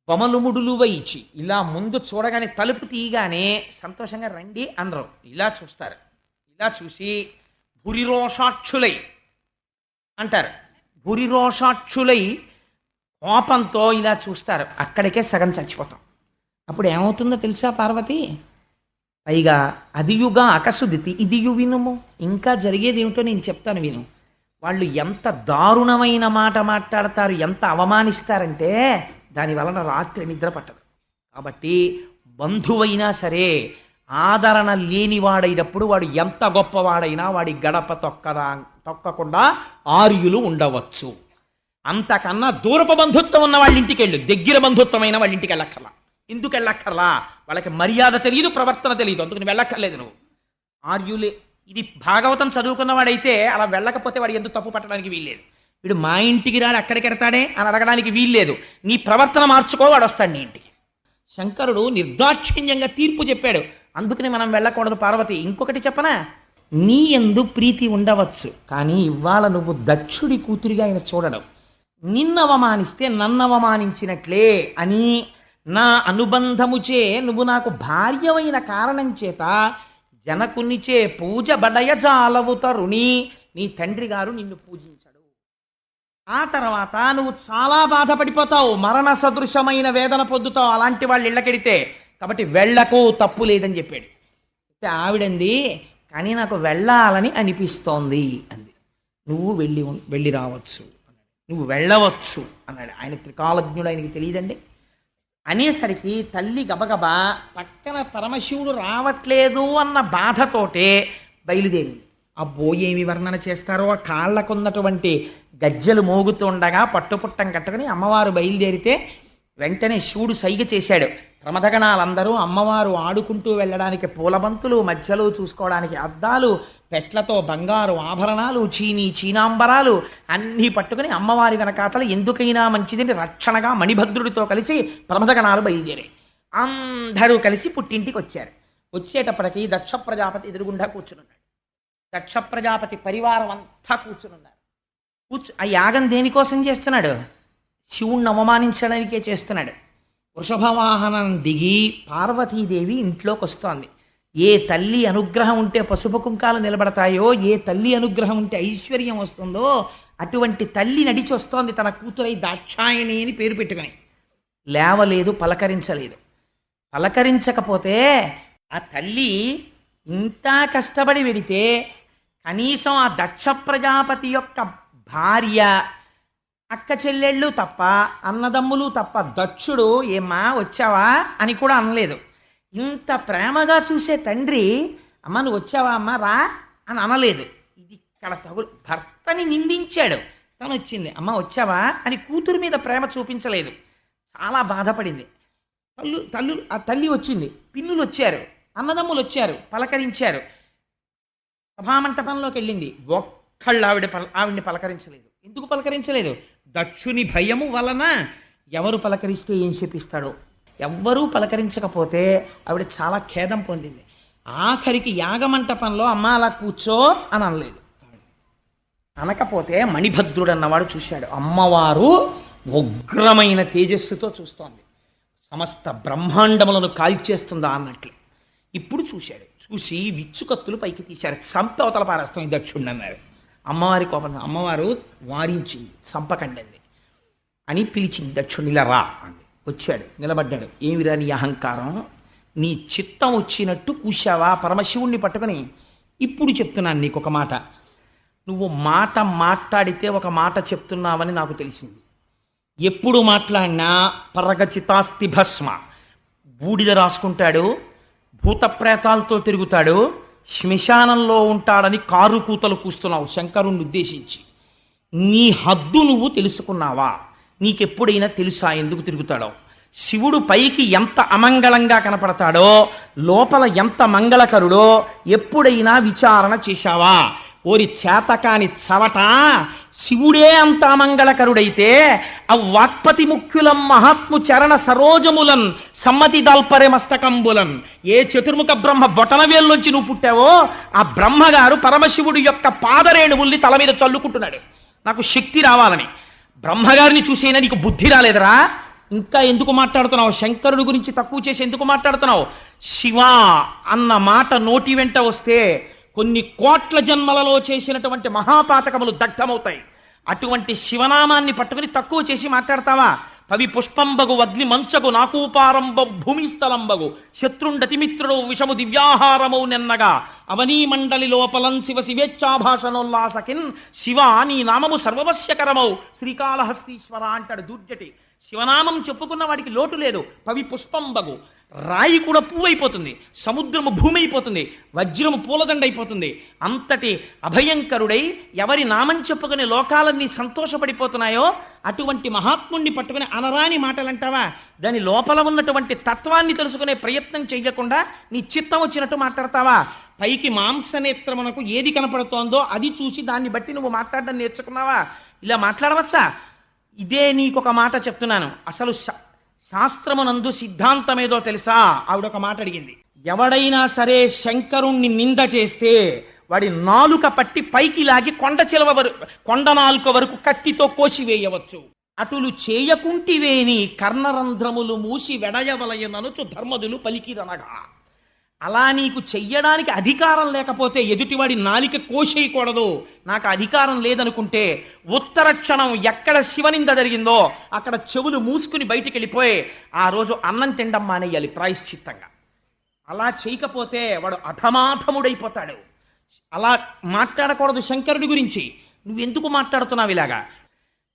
బొమ్మలు ముడులు వేయించి ఇలా ముందు చూడగానే తలుపు తీయగానే సంతోషంగా రండి అనరు, ఇలా చూస్తారు. ఇలా చూసి భురిరోషాక్షులై అంటారు. భురిరోషాక్షులై కోపంతో ఇలా చూస్తారు. అక్కడికే సగం చచ్చిపోతాం. అప్పుడు ఏమవుతుందో తెలుసా పార్వతి? పైగా అదియుగా అకసుదితి ఇదియు వినుము. ఇంకా జరిగేది ఏమిటో నేను చెప్తాను విను. వాళ్ళు ఎంత దారుణమైన మాట మాట్లాడతారు, ఎంత అవమానిస్తారంటే దాని వలన రాత్రి నిద్ర పట్టదు. కాబట్టి బంధువైనా సరే ఆదరణ లేనివాడైనప్పుడు వాడు ఎంత గొప్పవాడైనా వాడి గడప తొక్కకుండా ఆర్యులు ఉండవచ్చు. అంతకన్నా దూరపు బంధుత్వం ఉన్న వాళ్ళ ఇంటికి వెళ్ళు, దగ్గర బంధుత్వమైన వాళ్ళ ఇంటికి వెళ్ళక్కర్లా. ఎందుకు వెళ్ళక్కర్లా? వాళ్ళకి మర్యాద తెలియదు, ప్రవర్తన తెలియదు, అందుకని వెళ్ళక్కర్లేదు నువ్వు. ఆర్యులే ఇది భాగవతం చదువుకున్నవాడైతే అలా వెళ్ళకపోతే వాడు ఎందుకు తప్పు పట్టడానికి వీల్లేదు. వీడు మా ఇంటికి రాడు అక్కడికి ఎడతాడే అని అడగడానికి వీల్లేదు. నీ ప్రవర్తన మార్చుకో, వాడు వస్తాడు నీ ఇంటికి. శంకరుడు నిర్దాక్షిణ్యంగా తీర్పు చెప్పాడు. అందుకని మనం వెళ్ళకూడదు పార్వతి. ఇంకొకటి చెప్పనా, నీ యందు ప్రీతి ఉండవచ్చు, కానీ ఇవాళ నువ్వు దక్షుడి కూతురిగా ఆయన చూడడం. నిన్ను అవమానిస్తే నన్ను అవమానించినట్లే అని నా అనుబంధముచే నువ్వు నాకు భార్యవైన కారణం చేత జనకునిచే పూజ బడయజాలవు తరుణి, నీ తండ్రి గారు నిన్ను పూజించడు. ఆ తర్వాత నువ్వు చాలా బాధపడిపోతావు, మరణ సదృశమైన వేదన పొందుతావు అలాంటి వాళ్ళు ఇళ్ళకెడితే. కాబట్టి వెళ్ళకు, తప్పు లేదని చెప్పాడు. ఆవిడంది, కానీ నాకు వెళ్ళాలని అనిపిస్తోంది అంది. నువ్వు వెళ్ళి రావచ్చు అన్నాడు, నువ్వు వెళ్ళవచ్చు అన్నాడు. ఆయన త్రికాలజ్ఞుడు, ఆయనకి తెలియదండి. అనేసరికి తల్లి గబగబా పక్కన పరమశివుడు రావట్లేదు అన్న బాధతోటే బయలుదేరింది. అబ్బో ఏమి వర్ణన చేస్తారో, ఆ కాళ్ళకున్నటువంటి గజ్జలు మోగుతుండగా పట్టుపుట్టం కట్టుకుని అమ్మవారు బయలుదేరితే వెంటనే శివుడు సైగ చేశాడు. ప్రమథగణాలందరూ అమ్మవారు ఆడుకుంటూ వెళ్ళడానికి పూలబంతులు, మధ్యలో చూసుకోవడానికి అద్దాలు, పెట్లతో బంగారు ఆభరణాలు, చీనాంబరాలు అన్నీ పట్టుకుని అమ్మవారి వెనకాతల ఎందుకైనా మంచిదని రక్షణగా మణిభద్రుడితో కలిసి ప్రమథగణాలు బయలుదేరాయి. అందరూ కలిసి పుట్టింటికి వచ్చారు. వచ్చేటప్పటికి దక్ష ప్రజాపతి ఎదురుగుండా కూర్చునున్నాడు. దక్ష ప్రజాపతి పరివారం అంతా కూర్చునున్నారు. ఆ యాగం దేనికోసం చేస్తున్నాడు? శివుణ్ణి అవమానించడానికే చేస్తున్నాడు. వృషభవాహనం దిగి పార్వతీదేవి ఇంట్లోకి వస్తోంది. ఏ తల్లి అనుగ్రహం ఉంటే పసుపు కుంకాలు నిలబడతాయో, ఏ తల్లి అనుగ్రహం ఉంటే ఐశ్వర్యం వస్తుందో అటువంటి తల్లి నడిచి వస్తోంది తన కూతురై దాక్షాయణి అని పేరు పెట్టుకుని. లేవలేదు, పలకరించలేదు. పలకరించకపోతే ఆ తల్లి ఇంత కష్టపడి వెడితే కనీసం ఆ దక్ష ప్రజాపతి యొక్క భార్య, అక్క చెల్లెళ్ళు తప్ప, అన్నదమ్ములు తప్ప దక్షుడు ఏమ్మా వచ్చావా అని కూడా అనలేదు. ఇంత ప్రేమగా చూసే తండ్రి అమ్మ నువ్వు వచ్చావా అమ్మ రా అని అనలేదు. ఇది ఇక్కడ భర్తని నిందించాడు. తను వచ్చింది, అమ్మ వచ్చావా అని కూతురు మీద ప్రేమ చూపించలేదు. చాలా బాధపడింది. ఆ తల్లి వచ్చింది, పిన్నులు వచ్చారు, అన్నదమ్ములు వచ్చారు, పలకరించారు. సభామంటపంలోకి వెళ్ళింది, ఒక్కళ్ళు ఆవిడ్ని పలకరించలేదు. ఎందుకు పలకరించలేదు? దక్షుని భయము వలన. ఎవరు పలకరిస్తే ఏం చెప్పిస్తాడో. ఎవ్వరూ పలకరించకపోతే ఆవిడ చాలా ఖేదం పొందింది. ఆఖరికి యాగమంటపంలో అమ్మ అలా కూర్చో అని అనలేదు. అనకపోతే మణిభద్రుడు అన్నవాడు చూశాడు. అమ్మవారు ఉగ్రమైన తేజస్సుతో చూస్తోంది, సమస్త బ్రహ్మాండములను కాల్చేస్తుందా అన్నట్లు. ఇప్పుడు చూశాడు. చూసి విచ్చుకత్తులు పైకి తీశారు. చంపి అవతల పారేస్తాం ఈ దక్షుడిని అన్నారు. అమ్మవారి కోపం. అమ్మవారు వారించింది, చంపకండి. అని పిలిచింది. దక్షుడు ఇలా రా అంది. వచ్చాడు, నిలబడ్డాడు. ఏమిరా నీ అహంకారం? నీ చిత్తం వచ్చినట్టు కూశావా పరమశివుణ్ణి పట్టుకొని? ఇప్పుడు చెప్తున్నాను నీకు ఒక మాట. నువ్వు మాట మాట్లాడితే ఒక మాట చెప్తున్నావని నాకు తెలిసింది. ఎప్పుడు మాట్లాడినా పరగచితాస్తి భస్మ, బూడిద రాసుకుంటాడు, భూతప్రేతాలతో తిరుగుతాడు, శ్మశానంలో ఉంటాడని కారు కూతలు కూస్తున్నావు శంకరుణ్ణి ఉద్దేశించి. నీ హద్దు నువ్వు తెలుసుకున్నావా? నీకెప్పుడైనా తెలుసా ఎందుకు తిరుగుతాడో? శివుడు పైకి ఎంత అమంగళంగా కనపడతాడో లోపల ఎంత మంగళకరుడో ఎప్పుడైనా విచారణ చేశావా? ఓరి చేతకాని చవట, శివుడే అంత అమంగళకరుడైతే ఆ వాక్పతి ముఖ్యులం మహాత్ము చరణ సరోజములన్ సమ్మతి దాల్పరే మస్తకంబులన్, ఏ చతుర్ముఖ బ్రహ్మ బొటనవేల్లోంచి నువ్వు పుట్టావో ఆ బ్రహ్మగారు పరమశివుడి యొక్క పాదరేణువుల్ని తల మీద చల్లుకుంటున్నాడు నాకు శక్తి రావాలని. బ్రహ్మగారిని చూసేనా నీకు బుద్ధి రాలేదరా? ఇంకా ఎందుకు మాట్లాడుతున్నావు? శంకరుడి గురించి తక్కువ చేసి ఎందుకు మాట్లాడుతున్నావు? శివ అన్న మాట నోటి వెంట వస్తే కొన్ని కోట్ల జన్మలలో చేసినటువంటి మహాపాతకములు దగ్ధమవుతాయి. అటువంటి శివనామాన్ని పట్టుకుని తక్కువ చేసి మాట్లాడతావా? పవి పుష్పంబగు అగ్ని మంచగు నాకూపారంబ భూమిస్థలంబగు శత్రుండతిమిత్రుడు విషము దివ్యాహారమౌ నెన్నగా అవనీ మండలి లోపలం శివ శివేచ్ఛాభాషణోల్లాసకిన్ శివ నీ నామము సర్వవశ్యకరమౌ శ్రీకాళహస్తీశ్వర అంటాడు దూర్జటి. శివనామం చెప్పుకున్న వాడికి లోటు లేదు. పవి పుష్పంబగు, రాయి కూడా పువ్వు అయిపోతుంది, సముద్రము భూమి అయిపోతుంది, వజ్రము పూలదండ అయిపోతుంది. అంతటి అభయంకరుడై ఎవరి నామం చెప్పుకుని లోకాలన్నీ సంతోషపడిపోతున్నాయో అటువంటి మహాత్ముణ్ణి పట్టుకుని అనరాని మాటలంటావా? దాని లోపల ఉన్నటువంటి తత్వాన్ని తెలుసుకునే ప్రయత్నం చెయ్యకుండా నీ చిత్తం వచ్చినట్టు మాట్లాడతావా? పైకి మాంసనేత్రమునకు ఏది కనపడుతోందో అది చూసి దాన్ని బట్టి నువ్వు మాట్లాడడం నేర్చుకున్నావా? ఇలా మాట్లాడవచ్చా? ఇదే నీకొక మాట చెప్తున్నాను. అసలు శాస్త్రమునందు సిద్ధాంతం ఏదో తెలుసా? ఆవిడొక మాట అడిగింది. ఎవడైనా సరే శంకరుణ్ణి నింద చేస్తే వాడి నాలుక పట్టి పైకి లాగి కొండ నాలుక వరకు కత్తితో కోసివేయవచ్చు. అటులు చేయకుంటివేని కర్ణరంధ్రములు మూసి వెడయవలయననుచు ధర్మదులు పలికిరనగా. అలా నీకు చెయ్యడానికి అధికారం లేకపోతే ఎదుటివాడి నాలిక కోసేయకూడదు, నాకు అధికారం లేదనుకుంటే ఉత్తర క్షణం ఎక్కడ శివనింద జరిగిందో అక్కడ చెవులు మూసుకుని బయటికి వెళ్ళిపోయి ఆ రోజు అన్నం తినడం మానేయాలి ప్రాయశ్చిత్తంగా. అలా చేయకపోతే వాడు అధమాధముడైపోతాడు. అలా మాట్లాడకూడదు శంకరుడి గురించి. నువ్వెందుకు మాట్లాడుతున్నావు ఇలాగా?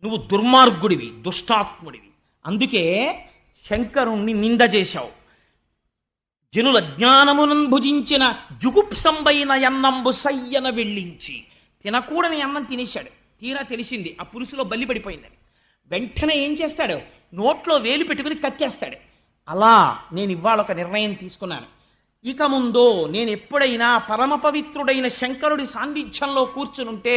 నువ్వు దుర్మార్గుడివి, దుష్టాత్ముడివి. అందుకే శంకరుణ్ణి నింద చేశావు. జనుల జ్ఞానమునం భుజించిన జుగుప్సంబైన అన్నంబు సయ్యన వెళ్ళించి, తినకూడని అన్నం తినేశాడు. తీరా తెలిసింది ఆ పులుసులో బల్లి పడిపోయిందని. వెంటనే ఏం చేస్తాడు? నోట్లో వేలు పెట్టుకుని కక్కేస్తాడు. అలా నేను ఇవాళ ఒక నిర్ణయం తీసుకున్నాను. ఇక ముందు నేను ఎప్పుడైనా పరమ పవిత్రుడైన శంకరుడి సాన్నిధ్యంలో కూర్చునుంటే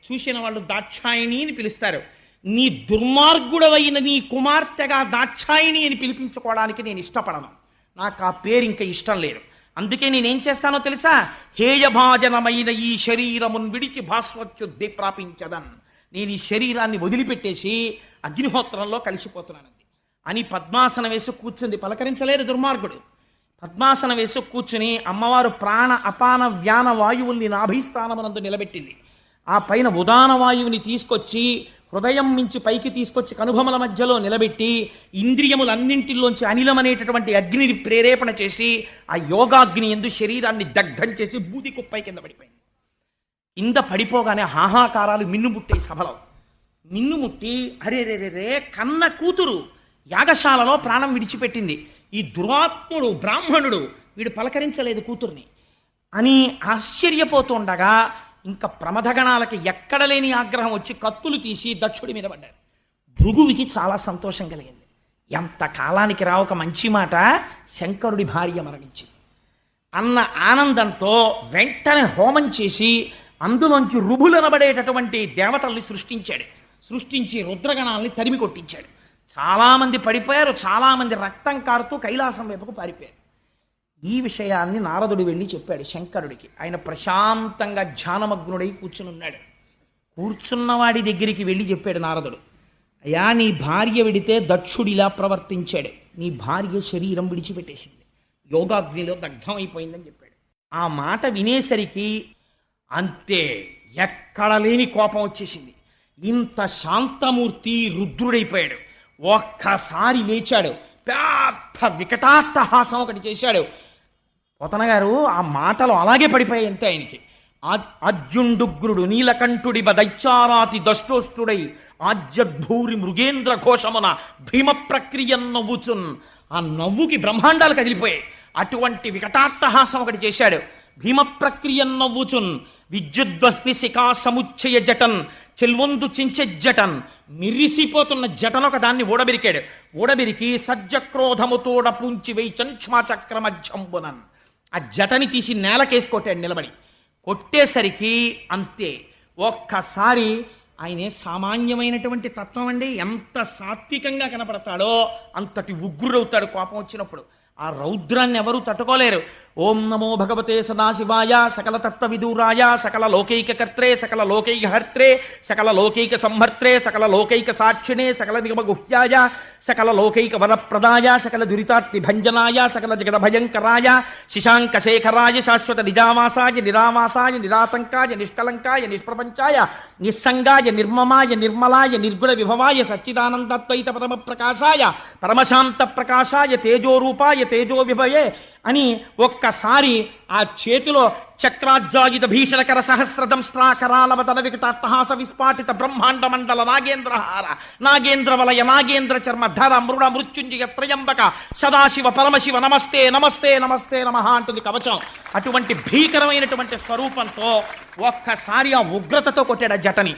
చూసిన వాళ్ళు దాక్షాయిని అని పిలుస్తారు. నీ దుర్మార్గుడవైన నీ కుమార్తెగా దాక్షాయిని అని పిలిపించుకోవడానికి నేను ఇష్టపడను. నాకు ఆ పేరు ఇంకా ఇష్టం లేదు. అందుకే నేనేం చేస్తానో తెలుసా? హేయభాజనమైన ఈ శరీరమున్ విడిచి భాస్వచ్యుద్ధి ప్రాపించదన్. నేను ఈ శరీరాన్ని వదిలిపెట్టేసి అగ్నిహోత్రంలో కలిసిపోతున్నానంది అని పద్మాసనం వేసి కూర్చుంది. పలకరించలేదు దుర్మార్గుడు. పద్మాసనం వేసి కూర్చుని అమ్మవారు ప్రాణ అపాన వ్యాన వాయువుల్ని నాభిస్థానమునందు నిలబెట్టింది. ఆ పైన ఉదాన వాయువుని తీసుకొచ్చి హృదయం మించి పైకి తీసుకొచ్చి కనుభముల మధ్యలో నిలబెట్టి ఇంద్రియములన్నింటిలోంచి అనిలం అనేటటువంటి అగ్నిని ప్రేరేపణ చేసి ఆ యోగాగ్ని ఎందు శరీరాన్ని దగ్ధం చేసి బూది కుప్పై కింద పడిపోయింది. కింద పడిపోగానే హాహాకారాలు మిన్నుముట్టాయి సభలో. మిన్నుముట్టి అరే రే రే రే కన్న కూతురు యాగశాలలో ప్రాణం విడిచిపెట్టింది, ఈ దురాత్ముడు బ్రాహ్మణుడు వీడు పలకరించలేదు కూతుర్ని అని ఆశ్చర్యపోతుండగా ఇంకా ప్రమథగణాలకి ఎక్కడ లేని ఆగ్రహం వచ్చి కత్తులు తీసి దక్షుడి మీద పడ్డారు. భృగువికి చాలా సంతోషం కలిగింది. ఎంత కాలానికి రా ఒక మంచి మాట, శంకరుడి భార్య మరణించింది అన్న ఆనందంతో వెంటనే హోమం చేసి అందులోంచి రుభులనబడేటటువంటి దేవతల్ని సృష్టించి రుద్రగణాలని తరిమి కొట్టించాడు. చాలామంది పడిపోయారు, చాలామంది రక్తం కారుతూ కైలాసం వైపుకు పారిపోయారు. ఈ విషయాన్ని నారదుడు వెళ్ళి చెప్పాడు శంకరుడికి. ఆయన ప్రశాంతంగా ధ్యానమగ్నుడై కూర్చునున్నాడు. కూర్చున్నవాడి దగ్గరికి వెళ్ళి చెప్పాడు నారదుడు, అయ్యా నీ భార్య విడితే దక్షుడిలా ప్రవర్తించాడు, నీ భార్య శరీరం విడిచిపెట్టేసింది, యోగాగ్నిలో దగ్ధం అయిపోయిందని చెప్పాడు. ఆ మాట వినేసరికి అంతే ఎక్కడ లేని కోపం వచ్చేసింది. ఇంత శాంతమూర్తి రుద్రుడైపోయాడు. ఒక్కసారి లేచాడు, పెద్ద వికటాట్టహాసం ఒకటి చేశాడు. పోతన గారు ఆ మాటలు అలాగే పడిపోయాయి అంతే ఆయనకి. అర్జుండుగ్రుడు నీలకంఠుడి దైత్యారాతి దష్టోష్టుడై ఆజ్యద్భూరి మృగేంద్ర ఘోషమున భీమ ప్రక్రియ నవ్వుచున్. ఆ నవ్వుకి బ్రహ్మాండాలు కదిలిపోయాయి. అటువంటి వికటాట్టహాసం ఒకటి చేశాడు. భీమ ప్రక్రియ నవ్వుచున్ విద్యుద్వహ్ని శిఖా సముచ్చయ జటన్ చెల్వొందు చించె జటన్. మిరిసిపోతున్న జటను ఒక దాన్ని ఊడబెరికాడు. ఊడబెరికి సజ్జక్రోధముతోడ పుంచి వేయిచన్ క్షమాచక్రమధ్యంబునన్. ఆ జటని తీసి నేలకేసి కొట్టాడు నిలబడి. కొట్టేసరికి అంతే, ఒక్కసారి ఆయనే సామాన్యమైనటువంటి తత్వం అండి. ఎంత సాత్వికంగా కనపడతాడో అంతటి ఉగ్రుడవుతాడు కోపం వచ్చినప్పుడు. ఆ రౌద్రాన్ని ఎవరూ తట్టుకోలేరు. ఓం నమో భగవతే సదాశివాయ సకల తత్వ విదూరాయ సకల లోకైక కర్త్రే సకల లోకైక హర్త్రే సకల లోకైక సంహర్త్రే సకల లోకైక సాక్షిణే సకల నిగమ గుహ్యాయ సకల లోకైక వరప్రదాయ సకల దురితార్తి భంజనాయ సకల జగద భయంకరాయ శశాంక శేఖరాయ శాశ్వత నిజావాసాయ నిరావాసాయ నిరాతంకాయ నిష్కలంకాయ నిష్ప్రపంచాయ నిస్సంగాయ నిర్మమాయ నిర్మలాయ నిర్గుణ విభవాయ సచ్చిదానందద్వైత పరమ ప్రకాశాయ పరమశాంత ప్రకాశాయ తేజోరూపాయ తేజో విభయే అని ఒక్కసారి ఆ చేతిలో చక్రాజ్జాయుధ భీషణకర సహస్రదంస్ట్రాకరాలవతన వికటాట్టహాస విస్ఫాటిత బ్రహ్మాండ మండల నాగేంద్రహార నాగేంద్ర వలయ నాగేంద్ర చర్మ ధర మృడ మృత్యుంజయ త్రయంబక సదాశివ పరమశివ నమస్తే నమస్తే నమస్తే నమః అంటుంది కవచం. అటువంటి భీకరమైనటువంటి స్వరూపంతో ఒక్కసారి ఆ ఉగ్రతతో కొట్టాడు ఆ జటని.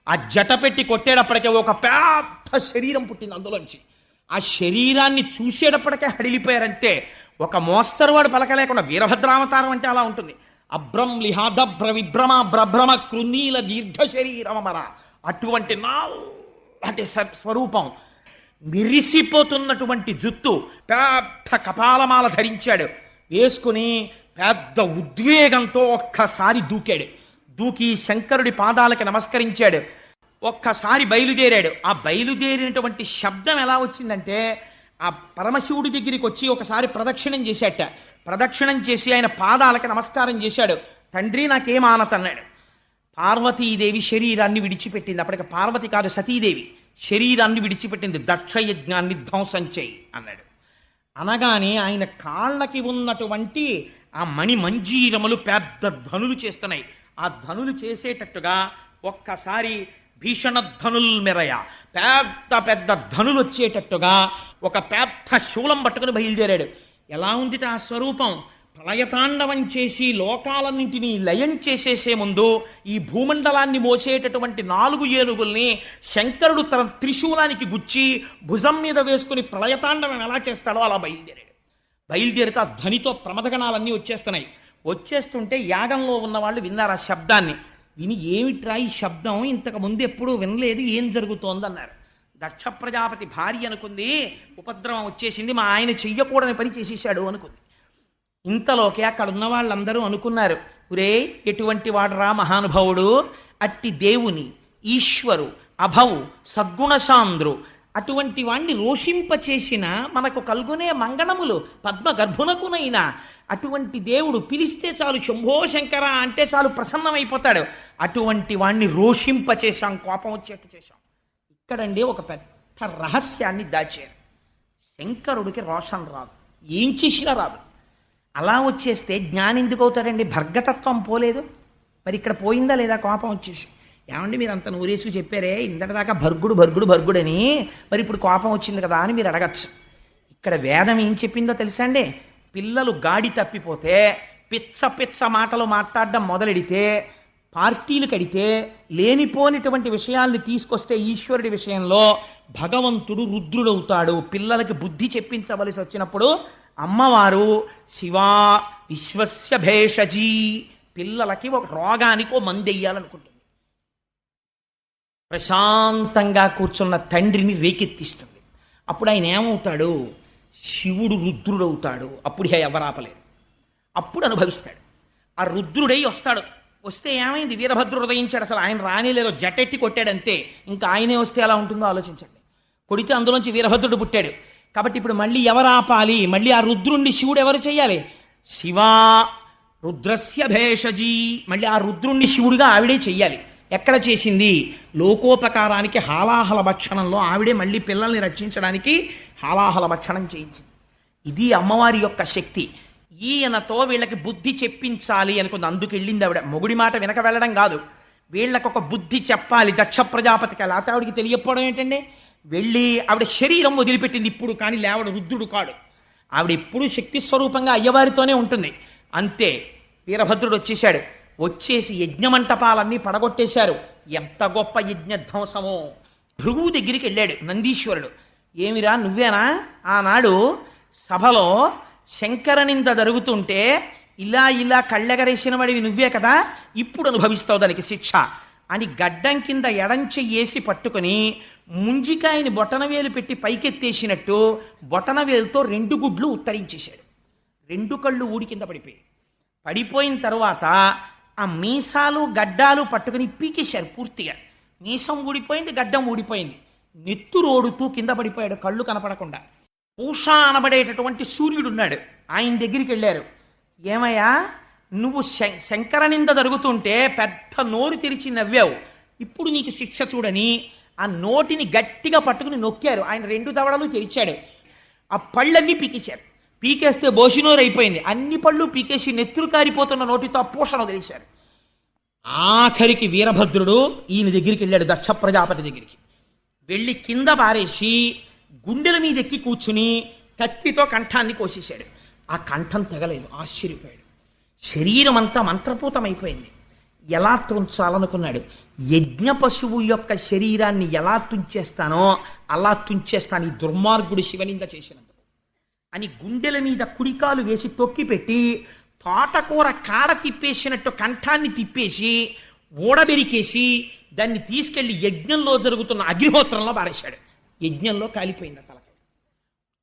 ఆ జట పెట్టి కొట్టేటప్పటికే ఒక పెద్ద శరీరం పుట్టింది అందులోంచి. ఆ శరీరాన్ని చూసేటప్పటికే హడిలిపోయారంటే ఒక మోస్తరువాడు పలకలేకుండా. వీరభద్రావతారం అంటే అలా ఉంటుంది. అభ్రం లిహాదభ్ర విభ్రమ భ్రభ్రమ కృనీల దీర్ఘ శరీరమర, అటువంటి అంటే స్వరూపం. మిరిసిపోతున్నటువంటి జుత్తు, పెద్ద కపాలమాల ధరించాడు. వేసుకుని పెద్ద ఉద్వేగంతో ఒక్కసారి దూకాడు. దూకి శంకరుడి పాదాలకి నమస్కరించాడు. ఒక్కసారి బయలుదేరాడు. ఆ బయలుదేరినటువంటి శబ్దం ఎలా వచ్చిందంటే ఆ పరమశివుడి దగ్గరికి వచ్చి ఒకసారి ప్రదక్షిణం చేశాట. ప్రదక్షిణం చేసి ఆయన పాదాలకి నమస్కారం చేశాడు. తండ్రి నాకేం ఆనత అన్నాడు. పార్వతీదేవి శరీరాన్ని విడిచిపెట్టింది. అప్పటికి పార్వతి కాదు, సతీదేవి శరీరాన్ని విడిచిపెట్టింది. దక్షయజ్ఞాన్ని ధ్వంసం చేయి అన్నాడు. అనగానే ఆయన కాళ్ళకి ఉన్నటువంటి ఆ మణి మంజీరములు పెద్ద ధనులు చేస్తున్నాయి. ఆ ధనులు చేసేటట్టుగా ఒక్కసారి భీషణ ధనుల్ మెరయ, పెద్ద పెద్ద ధనులు వచ్చేటట్టుగా ఒక పెద్ద శూలం పట్టుకుని బయలుదేరాడు. ఎలా ఉంది ఆ స్వరూపం? ప్రళయతాండవం చేసి లోకాలన్నింటినీ లయం చేసేసే ముందు ఈ భూమండలాన్ని మోసేటటువంటి 4 ఏనుగుల్ని శంకరుడు తన త్రిశూలానికి గుచ్చి భుజం మీద వేసుకుని ప్రళయతాండవం ఎలా చేస్తాడో అలా బయలుదేరాడు. బయలుదేరితే ఆ ధ్వనితో ప్రమదగణాలన్నీ వచ్చేస్తున్నాయి. వచ్చేస్తుంటే యాగంలో ఉన్న వాళ్ళు విన్నారు ఆ శబ్దాన్ని. విని ఏమిట్రా ఈ శబ్దం, ఇంతకు ముందు ఎప్పుడూ వినలేదు, ఏం జరుగుతోందన్నారు. దక్ష ప్రజాపతి భార్య అనుకుంది ఉపద్రవం వచ్చేసింది, మా ఆయన చెయ్యకూడని పని చేసేసాడు అనుకుంది. ఇంతలోకి అక్కడ ఉన్న వాళ్ళందరూ అనుకున్నారు, ఒరే ఎటువంటి వాడరా మహానుభావుడు, అట్టి దేవుని ఈశ్వరు అభవు సద్గుణశాంద్రు అటువంటి వాణ్ణి రోషింపచేసిన మనకు కల్గునే మంగళములు పద్మ గర్భునకునైనా అటువంటి దేవుడు పిలిస్తే చాలు శంభో శంకర అంటే చాలు ప్రసన్నమైపోతాడు. అటువంటి వాణ్ణి రోషింపచేశాం, కోపం వచ్చేట్టు చేశాం. ఇక్కడండి ఒక పెద్ద రహస్యాన్ని దాచారు. శంకరుడికి రోషం రాదు, ఏం చేసినా రాదు. అలా వచ్చేస్తే జ్ఞానం ఎందుకు అవుతాడండి? భర్గతత్వం పోలేదు. మరి ఇక్కడ పోయిందా లేదా కోపం వచ్చేసి? ఏమండి మీరు అంత నూరేసుకు చెప్పారే ఇంతటిదాకా భర్గుడు భర్గుడు భర్గుడని, మరి ఇప్పుడు కోపం వచ్చింది కదా అని మీరు అడగచ్చు. ఇక్కడ వేదం ఏం చెప్పిందో తెలుసా అండి? పిల్లలు గాడి తప్పిపోతే పిచ్చ పిచ్చ మాటలు మాట్లాడడం మొదలెడితే, పార్టీలు కడితే, లేనిపోనిటువంటి విషయాల్ని తీసుకొస్తే ఈశ్వరుడి విషయంలో భగవంతుడు రుద్రుడవుతాడు. పిల్లలకి బుద్ధి చెప్పించవలసి వచ్చినప్పుడు అమ్మవారు శివా విశ్వస్య భేషజీ, పిల్లలకి ఒక రోగానికి ఓ మందెయ్యాలనుకుంటుంది. ప్రశాంతంగా కూర్చున్న తండ్రిని రేకెత్తిస్తుంది. అప్పుడు ఆయన ఏమవుతాడు? శివుడు రుద్రుడవుతాడు. అప్పుడు ఎవరాపలేరు, అప్పుడు అనుభవిస్తాడు. ఆ రుద్రుడై వస్తాడు. వస్తే ఏమైంది? వీరభద్రుడు ఉదయించాడు. అసలు ఆయన రానేలేదో జటెట్టి కొట్టాడంతే. ఇంకా ఆయనే వస్తే ఎలా ఉంటుందో ఆలోచించండి. కొడితే అందులోంచి వీరభద్రుడు పుట్టాడు. కాబట్టి ఇప్పుడు మళ్ళీ ఎవరాపాలి? మళ్ళీ ఆ రుద్రుణ్ణి శివుడు ఎవరు చేయాలి? శివా రుద్రస్య భేషజీ, మళ్ళీ ఆ రుద్రుణ్ణి శివుడిగా ఆవిడే చెయ్యాలి. ఎక్కడ చేసింది? లోకోపకారానికి హాలాహల భక్షణంలో ఆవిడే మళ్ళీ పిల్లల్ని రక్షించడానికి హాలాహల భక్షణం చేయించింది. ఇది అమ్మవారి యొక్క శక్తి. ఈయనతో వీళ్ళకి బుద్ధి చెప్పించాలి అనుకుంది. అందుకు వెళ్ళింది ఆవిడ. మొగుడి మాట వెనక వెళ్ళడం కాదు, వీళ్ళకొక బుద్ధి చెప్పాలి దక్ష ప్రజాపతికి. లేకపోతే ఆవిడికి తెలియకపోవడం ఏంటండి? వెళ్ళి ఆవిడ శరీరం వదిలిపెట్టింది ఇప్పుడు, కానీ లేవడు రుద్రుడు కాడు. ఆవిడ ఎప్పుడు శక్తి స్వరూపంగా అయ్యవారితోనే ఉంటుంది. అంతే వీరభద్రుడు వచ్చేశాడు. వచ్చేసి యజ్ఞమంటపాలన్నీ పడగొట్టేశారు. ఎంత గొప్ప యజ్ఞధ్వంసమో! భృగువు దగ్గరికి వెళ్ళాడు నందీశ్వరుడు. ఏమిరా నువ్వేనా ఆనాడు సభలో శంకరనింద జరుగుతుంటే ఇలా ఇలా కళ్ళెగరేసిన వాడివి నువ్వే కదా, ఇప్పుడు అనుభవిస్తావు దానికి శిక్ష అని గడ్డం కింద ఎడంచెయ్యేసి పట్టుకొని ముంజికాయని బొటనవేలు పెట్టి పైకెత్తేసినట్టు బొటనవేలుతో 2 గుడ్లు ఉత్తరించేశాడు. 2 కళ్ళు ఊడి కింద పడిపోయాయి. పడిపోయిన తర్వాత ఆ మీసాలు గడ్డాలు పట్టుకుని పీకేశారు పూర్తిగా. మీసం ఊడిపోయింది, గడ్డం ఊడిపోయింది. నెత్తురోడుతూ కింద పడిపోయాడు కళ్ళు కనపడకుండా. పూష అనబడేటటువంటి సూర్యుడున్నాడు, ఆయన దగ్గరికి వెళ్ళారు. ఏమయ్యా నువ్వు శంకరనింద జరుగుతుంటే పెద్ద నోరు తెరిచి నవ్వావు, ఇప్పుడు నీకు శిక్ష చూడని ఆ నోటిని గట్టిగా పట్టుకుని నొక్కారు. ఆయన 2 దవడలు తెరిచాడు. ఆ పళ్ళన్నీ పీకేశారు. పీకేస్తే బోసినోరు అయిపోయింది. అన్ని పళ్ళు పీకేసి నెత్తురు కారిపోతున్న నోటితో ఆ పూషను వదిలేశారు. ఆఖరికి వీరభద్రుడు ఈయన దగ్గరికి వెళ్ళాడు, దక్ష ప్రజాపతి దగ్గరికి. వెళ్ళి కింద పారేసి గుండెల మీద ఎక్కి కూర్చుని కత్తితో కంఠాన్ని కోసేశాడు. ఆ కంఠం తెగలేదు. ఆశ్చర్యపోయాడు. శరీరం అంతా మంత్రపూతమైపోయింది. ఎలా తుంచాలనుకున్నాడు. యజ్ఞ పశువు యొక్క శరీరాన్ని ఎలా తుంచేస్తానో అలా తుంచేస్తాను ఈ దుర్మార్గుడు శివనింద చేసినందుకు అని గుండెల మీద కుడికాలు వేసి తొక్కి పెట్టి తోటకూర కాడ తిప్పేసినట్టు కంఠాన్ని తిప్పేసి ఊడబెరికేసి దాన్ని తీసుకెళ్లి యజ్ఞంలో జరుగుతున్న అగ్నిహోత్రంలో పారేశాడు. యజ్ఞంలో కాలిపోయింది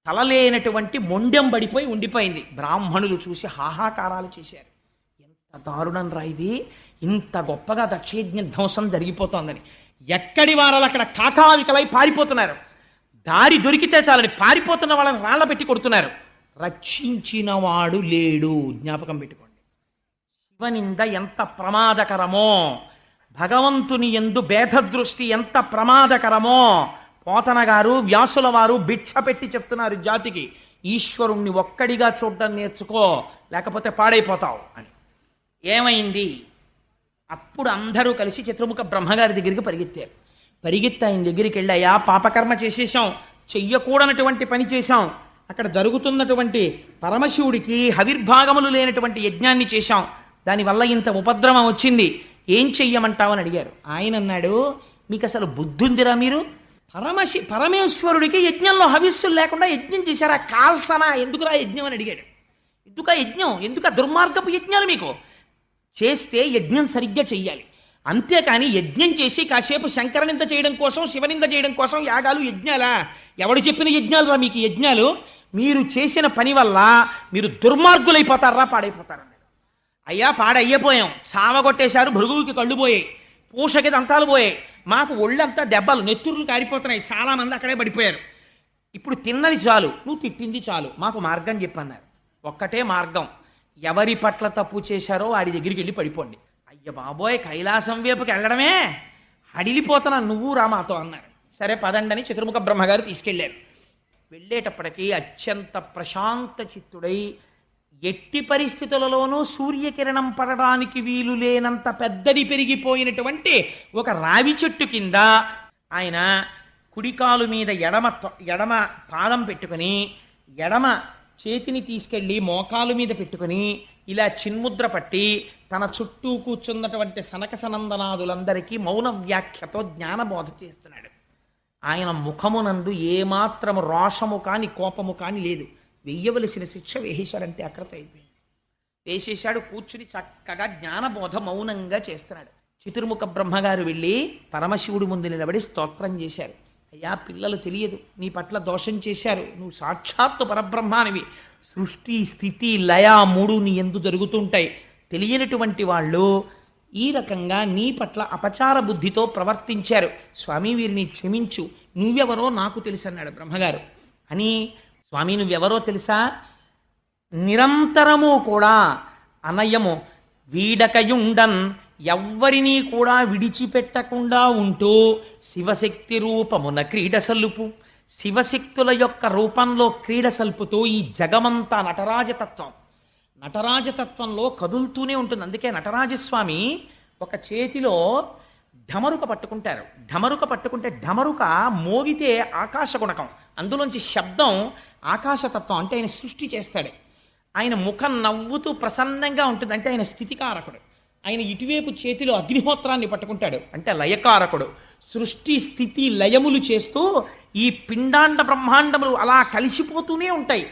తల లేనటువంటి మొండెం పడిపోయి ఉండిపోయింది. బ్రాహ్మణులు చూసి హాహాకారాలు చేశారు. ఎంత దారుణం రా ఇది, ఇంత గొప్పగా దక్షయజ్ఞ ధ్వంసం జరిగిపోతోందని. ఎక్కడి వారాలు అక్కడ కాకావికలై పారిపోతున్నారు. దారి దొరికితే చాలని పారిపోతున్న వాళ్ళని రాళ్ల పెట్టి కొడుతున్నారు. రక్షించిన వాడు లేడు. జ్ఞాపకం పెట్టుకోండి. శివనింద ఎంత ప్రమాదకరమో, భగవంతుని యందు భేదదృష్టి ఎంత ప్రమాదకరమో పోతన గారు వ్యాసుల వారు భిక్ష పెట్టి చెప్తున్నారు జాతికి. ఈశ్వరుణ్ణి ఒక్కడిగా చూడడం నేర్చుకో, లేకపోతే పాడైపోతావు అని. ఏమైంది? అప్పుడు అందరూ కలిసి చతుర్ముఖ బ్రహ్మగారి దగ్గరికి పరిగెత్తారు. పరిగెత్తి ఆయన దగ్గరికి వెళ్ళాయా, పాపకర్మ చేసేసాం, చెయ్యకూడనటువంటి పని చేశాం, అక్కడ జరుగుతున్నటువంటి పరమశివుడికి హవిర్భాగములు లేనటువంటి యజ్ఞాన్ని చేశాం, దానివల్ల ఇంత ఉపద్రవం వచ్చింది, ఏం చెయ్యమంటావని అడిగారు. ఆయన అన్నాడు, మీకు అసలు బుద్ధుందిరా మీరు? పరమేశ్వరుడికి యజ్ఞంలో హవిస్సులు లేకుండా యజ్ఞం చేశారా? కాల్సనా? ఎందుకురా యజ్ఞం అని అడిగాడు. ఎందుక యజ్ఞం? ఎందుక దుర్మార్గపు యజ్ఞాలు? మీకు చేస్తే యజ్ఞం సరిగ్గా చెయ్యాలి, అంతేకాని యజ్ఞం చేసి కాసేపు శంకరనింద చేయడం కోసం శివనింద చేయడం కోసం యాగాలు యజ్ఞాలా? ఎవడు చెప్పిన యజ్ఞాలు రా మీకు యజ్ఞాలు? మీరు చేసిన పని వల్ల మీరు దుర్మార్గులైపోతారా, పాడైపోతారన్నాడు. అయ్యా పాడయ్యిపోయాం, చావగొట్టేశారు, భృగువుకి కళ్ళు పోయాయి, పూషకి దంతాలు పోయాయి, మాకు ఒళ్ళంతా దెబ్బలు, నెత్తురులు కారిపోతున్నాయి, చాలామంది అక్కడే పడిపోయారు. ఇప్పుడు తిన్నది చాలు, నువ్వు తిట్టింది చాలు, మాకు మార్గం చెప్పన్నారు. ఒక్కటే మార్గం, ఎవరి పట్ల తప్పు చేశారో వాడి దగ్గరికి వెళ్ళి పడిపోండి. అయ్య బాబోయ్, కైలాసం వైపుకి వెళ్ళడమే, అడిలిపోతున్నా, నువ్వు రామాతో అన్నారు. సరే పదండని చతుర్ముఖ బ్రహ్మగారు తీసుకెళ్లారు. వెళ్ళేటప్పటికీ అత్యంత ప్రశాంత చిత్తుడై, ఎట్టి పరిస్థితులలోనూ సూర్యకిరణం పడడానికి వీలు లేనంత పెద్దది పెరిగిపోయినటువంటి ఒక రావి చెట్టు కింద ఆయన కుడికాలు మీద ఎడమ పాదం పెట్టుకుని ఎడమ చేతిని తీసుకెళ్లి మోకాలు మీద పెట్టుకుని ఇలా చిన్ముద్ర పట్టి తన చుట్టూ కూర్చున్నటువంటి సనక సనందనాదులందరికీ మౌన వ్యాఖ్యతో జ్ఞానబోధ చేస్తున్నాడు. ఆయన ముఖమునందు ఏమాత్రము రోషము కాని కోపము కాని లేదు. వెయ్యవలసిన శిక్ష వేసేశాడంటే అక్కడతో అయిపోయింది. వేసేశాడు, కూర్చుని చక్కగా జ్ఞానబోధ మౌనంగా చేస్తున్నాడు. చతుర్ముఖ బ్రహ్మగారు వెళ్ళి పరమశివుడి ముందు నిలబడి స్తోత్రం చేశారు. అయ్యా, పిల్లలు తెలియదు, నీ పట్ల దోషం చేశారు, నువ్వు సాక్షాత్తు పరబ్రహ్మానివి, సృష్టి స్థితి లయ మూడు నీ యందు జరుగుతుంటాయి, తెలియనటువంటి వాళ్ళు ఈ రకంగా నీ పట్ల అపచార బుద్ధితో ప్రవర్తించారు, స్వామి వీరిని క్షమించు, నువ్వెవరో నాకు తెలుసు అన్నాడు బ్రహ్మగారు. అని, స్వామి నువ్వెవరో తెలుసా? నిరంతరము కూడా అనయము వీడకయుండన్ ఎవ్వరినీ కూడా విడిచిపెట్టకుండా ఉంటూ శివశక్తి రూపమున క్రీడ సల్లుపు, శివశక్తుల యొక్క రూపంలో క్రీడ సల్పుతూ ఈ జగమంతా నటరాజతత్వం, నటరాజతత్వంలో కదులుతూనే ఉంటుంది. అందుకే నటరాజస్వామి ఒక చేతిలో ఢమరుక పట్టుకుంటారు. ఢమరుక పట్టుకుంటే ఢమరుక మోగితే ఆకాశ గుణకం, అందులోంచి శబ్దం ఆకాశతత్వం, అంటే ఆయన సృష్టి చేస్తాడు. ఆయన ముఖం నవ్వుతూ ప్రసన్నంగా ఉంటుంది, అంటే ఆయన స్థితికారకుడు. ఆయన ఇటువైపు చేతిలో అగ్నిహోత్రాన్ని పట్టుకుంటాడు, అంటే లయకారకుడు. సృష్టి స్థితి లయములు చేస్తూ ఈ పిండాండ బ్రహ్మాండములు అలా కలిసిపోతూనే ఉంటాయి.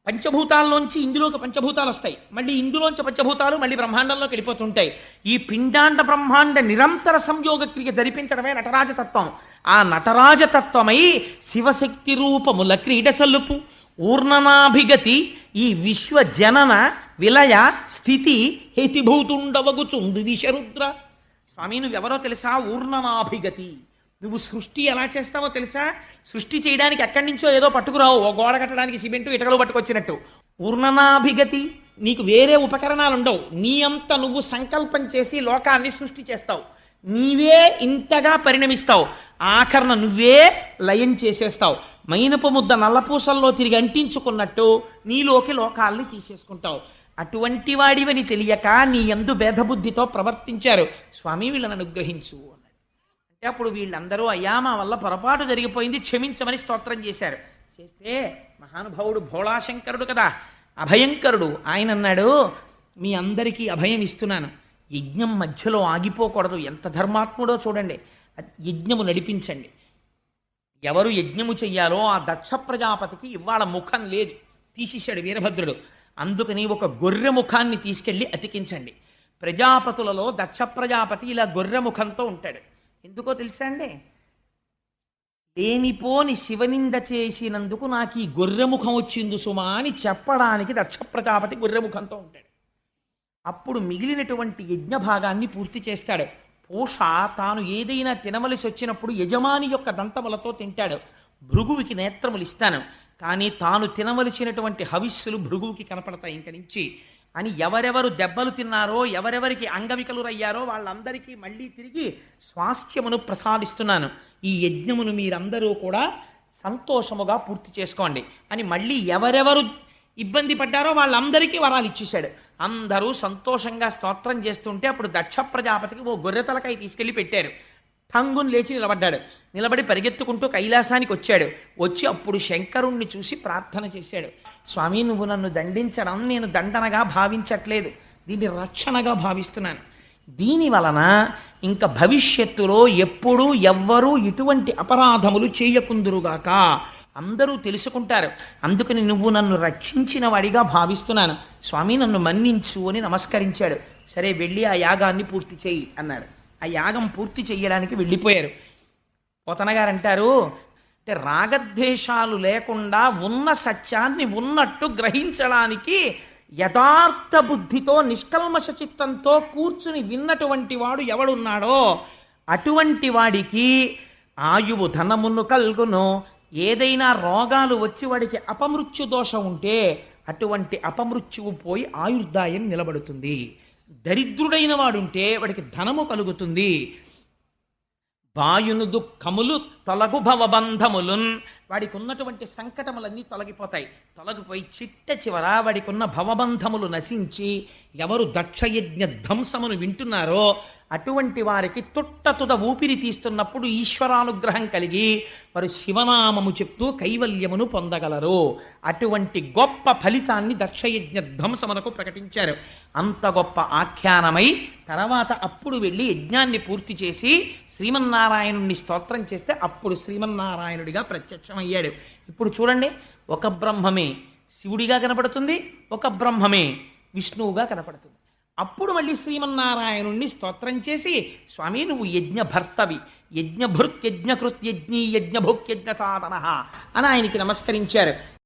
పంచభూతాల్లోంచి ఇందులోకి పంచభూతాలు వస్తాయి, మళ్ళీ ఇందులోంచి పంచభూతాలు మళ్ళీ బ్రహ్మాండంలోకి వెళ్ళిపోతుంటాయి. ఈ పిండాండ బ్రహ్మాండ నిరంతర సంయోగ క్రియ జరిపించడమే నటరాజతత్వం. ఆ నటరాజతత్వమై శివశక్తి రూపముల క్రీడ సల్లుపు, ఊర్ణనాభిగతి ఈ విశ్వ జనన విలయ స్థితి హేతిభూతుండవగుచుండు విశరుద్ర. స్వామి నువ్వెవరో తెలుసా? ఊర్ణనాభిగతి. నువ్వు సృష్టి ఎలా చేస్తావో తెలుసా? సృష్టి చేయడానికి ఎక్కడి నుంచో ఏదో పట్టుకురావు, ఓ గోడ కట్టడానికి సిమెంటు ఇటకలు పట్టుకొచ్చినట్టు. ఊర్ణనాభిగతి, నీకు వేరే ఉపకరణాలు ఉండవు. నీ అంత నువ్వు సంకల్పం చేసి లోకాన్ని సృష్టి చేస్తావు, నీవే ఇంతగా పరిణమిస్తావు, ఆఖరణ నువ్వే లయం చేసేస్తావు. మైనపు ముద్ద నల్లపూసల్లో తిరిగి అంటించుకున్నట్టు నీలోకి లోకాల్ని తీసేసుకుంటావు. అటువంటి వాడివని తెలియక నీ యందు భేదబుద్ధితో ప్రవర్తించారు. స్వామి వీళ్ళని అనుగ్రహించు అన్నాడు. అంటే అప్పుడు వీళ్ళందరూ అయ్యా మా వల్ల పొరపాటు జరిగిపోయింది క్షమించమని స్తోత్రం చేశారు. చేస్తే మహానుభావుడు భోళాశంకరుడు కదా, అభయంకరుడు, ఆయన అన్నాడు మీ అందరికీ అభయం ఇస్తున్నాను, యజ్ఞం మధ్యలో ఆగిపోకూడదు. ఎంత ధర్మాత్ముడో చూడండి. యజ్ఞము నడిపించండి. ఎవరు యజ్ఞము చెయ్యాలో ఆ దక్ష ప్రజాపతికి ఇవాళ ముఖం లేదు, తీసేశాడు వీరభద్రుడు. అందుకని ఒక గొర్రె ముఖాన్ని తీసుకెళ్ళి అతికించండి. ప్రజాపతులలో దక్ష ప్రజాపతి ఇలా గొర్రె ముఖంతో ఉంటాడు. ఎందుకో తెలుసా అండి? లేనిపోని శివనింద చేసినందుకు నాకు ఈ గొర్రె ముఖం వచ్చింది సుమా అని చెప్పడానికి దక్ష ప్రజాపతి గొర్రె ముఖంతో ఉంటాడు. అప్పుడు మిగిలినటువంటి యజ్ఞ భాగాన్ని పూర్తి చేస్తాడు. పూష తాను ఏదైనా తినవలసి వచ్చినప్పుడు యజమాని యొక్క దంతములతో తింటాడు. భృగువుకి నేత్రములు ఇస్తాను, కానీ తాను తినవలసినటువంటి హవిస్సులు భృగువుకి కనపడతాయి ఇంక నుంచి అని ఎవరెవరు దెబ్బలు తిన్నారో, ఎవరెవరికి అంగవికలురయ్యారో వాళ్ళందరికీ మళ్ళీ తిరిగి స్వాస్థ్యమును ప్రసాదిస్తున్నాను. ఈ యజ్ఞమును మీరందరూ కూడా సంతోషముగా పూర్తి చేసుకోండి అని మళ్ళీ ఎవరెవరు ఇబ్బంది పడ్డారో వాళ్ళందరికీ వరాలు ఇచ్చేశాడు. అందరూ సంతోషంగా స్తోత్రం చేస్తుంటే అప్పుడు దక్ష ప్రజాపతికి ఓ గొర్రె తలకాయ తీసుకెళ్లి పెట్టారు. ఠంగుని లేచి నిలబడ్డాడు. నిలబడి పరిగెత్తుకుంటూ కైలాసానికి వచ్చాడు. వచ్చి అప్పుడు శంకరుణ్ణి చూసి ప్రార్థన చేశాడు. స్వామి నువ్వు నన్ను దండించడం నేను దండనగా భావించట్లేదు, దీన్ని రక్షణగా భావిస్తున్నాను. దీని వలన ఇంకా భవిష్యత్తులో ఎప్పుడూ ఎవ్వరూ ఇటువంటి అపరాధములు చేయకుందురుగాక, అందరూ తెలుసుకుంటారు. అందుకని నువ్వు నన్ను రక్షించిన వాడిగా భావిస్తున్నాను, స్వామి నన్ను మన్నించు అని నమస్కరించాడు. సరే వెళ్ళి ఆ యాగాన్ని పూర్తి చెయ్యి అన్నాడు. ఆ యాగం పూర్తి చెయ్యడానికి వెళ్ళిపోయారు. పోతనగారు అంటారు, అంటే రాగద్వేషాలు లేకుండా ఉన్న సత్యాన్ని ఉన్నట్టు గ్రహించడానికి యథార్థ బుద్ధితో నిష్కల్మష చిత్తంతో కూర్చుని విన్నటువంటి వాడు ఎవడున్నాడో అటువంటి వాడికి ఆయువు ధనమును కల్గును. ఏదైనా రోగాలు వచ్చి వాడికి అపమృత్యు దోషం ఉంటే అటువంటి అపమృత్యువు పోయి ఆయుర్దాయం నిలబడుతుంది. దరిద్రుడైన వాడుంటే వాడికి ధనము కలుగుతుంది. వాయును దుఃఖములు తొలగు భవబంధములున్, వాడికి ఉన్నటువంటి సంకటములన్నీ తొలగిపోతాయి. తొలగిపోయి చిట్ట చివర వాడికి ఉన్న భవబంధములు నశించి ఎవరు దక్షయజ్ఞ ధ్వంసమును వింటున్నారో అటువంటి వారికి తుట్టతుద ఊపిరి తీస్తున్నప్పుడు ఈశ్వరానుగ్రహం కలిగి వారు శివనామము చెప్తూ కైవల్యమును పొందగలరు. అటువంటి గొప్ప ఫలితాన్ని దక్షయజ్ఞ ధ్వంసమునకు ప్రకటించారు. అంత గొప్ప ఆఖ్యానమై తర్వాత అప్పుడు వెళ్ళి యజ్ఞాన్ని పూర్తి చేసి శ్రీమన్నారాయణుణ్ణి స్తోత్రం చేస్తే అప్పుడు శ్రీమన్నారాయణుడిగా ప్రత్యక్షమయ్యాడు. ఇప్పుడు చూడండి, ఒక బ్రహ్మమే శివుడిగా కనపడుతుంది, ఒక బ్రహ్మమే విష్ణువుగా కనపడుతుంది. అప్పుడు మళ్ళీ శ్రీమన్నారాయణుణ్ణి స్తోత్రం చేసి స్వామి నువ్వు యజ్ఞ భర్తవి, యజ్ఞభృత్ యజ్ఞకృత్ యజ్ఞీ యజ్ఞభుక్ యజ్ఞ సాధన అని ఆయనకి నమస్కరించారు.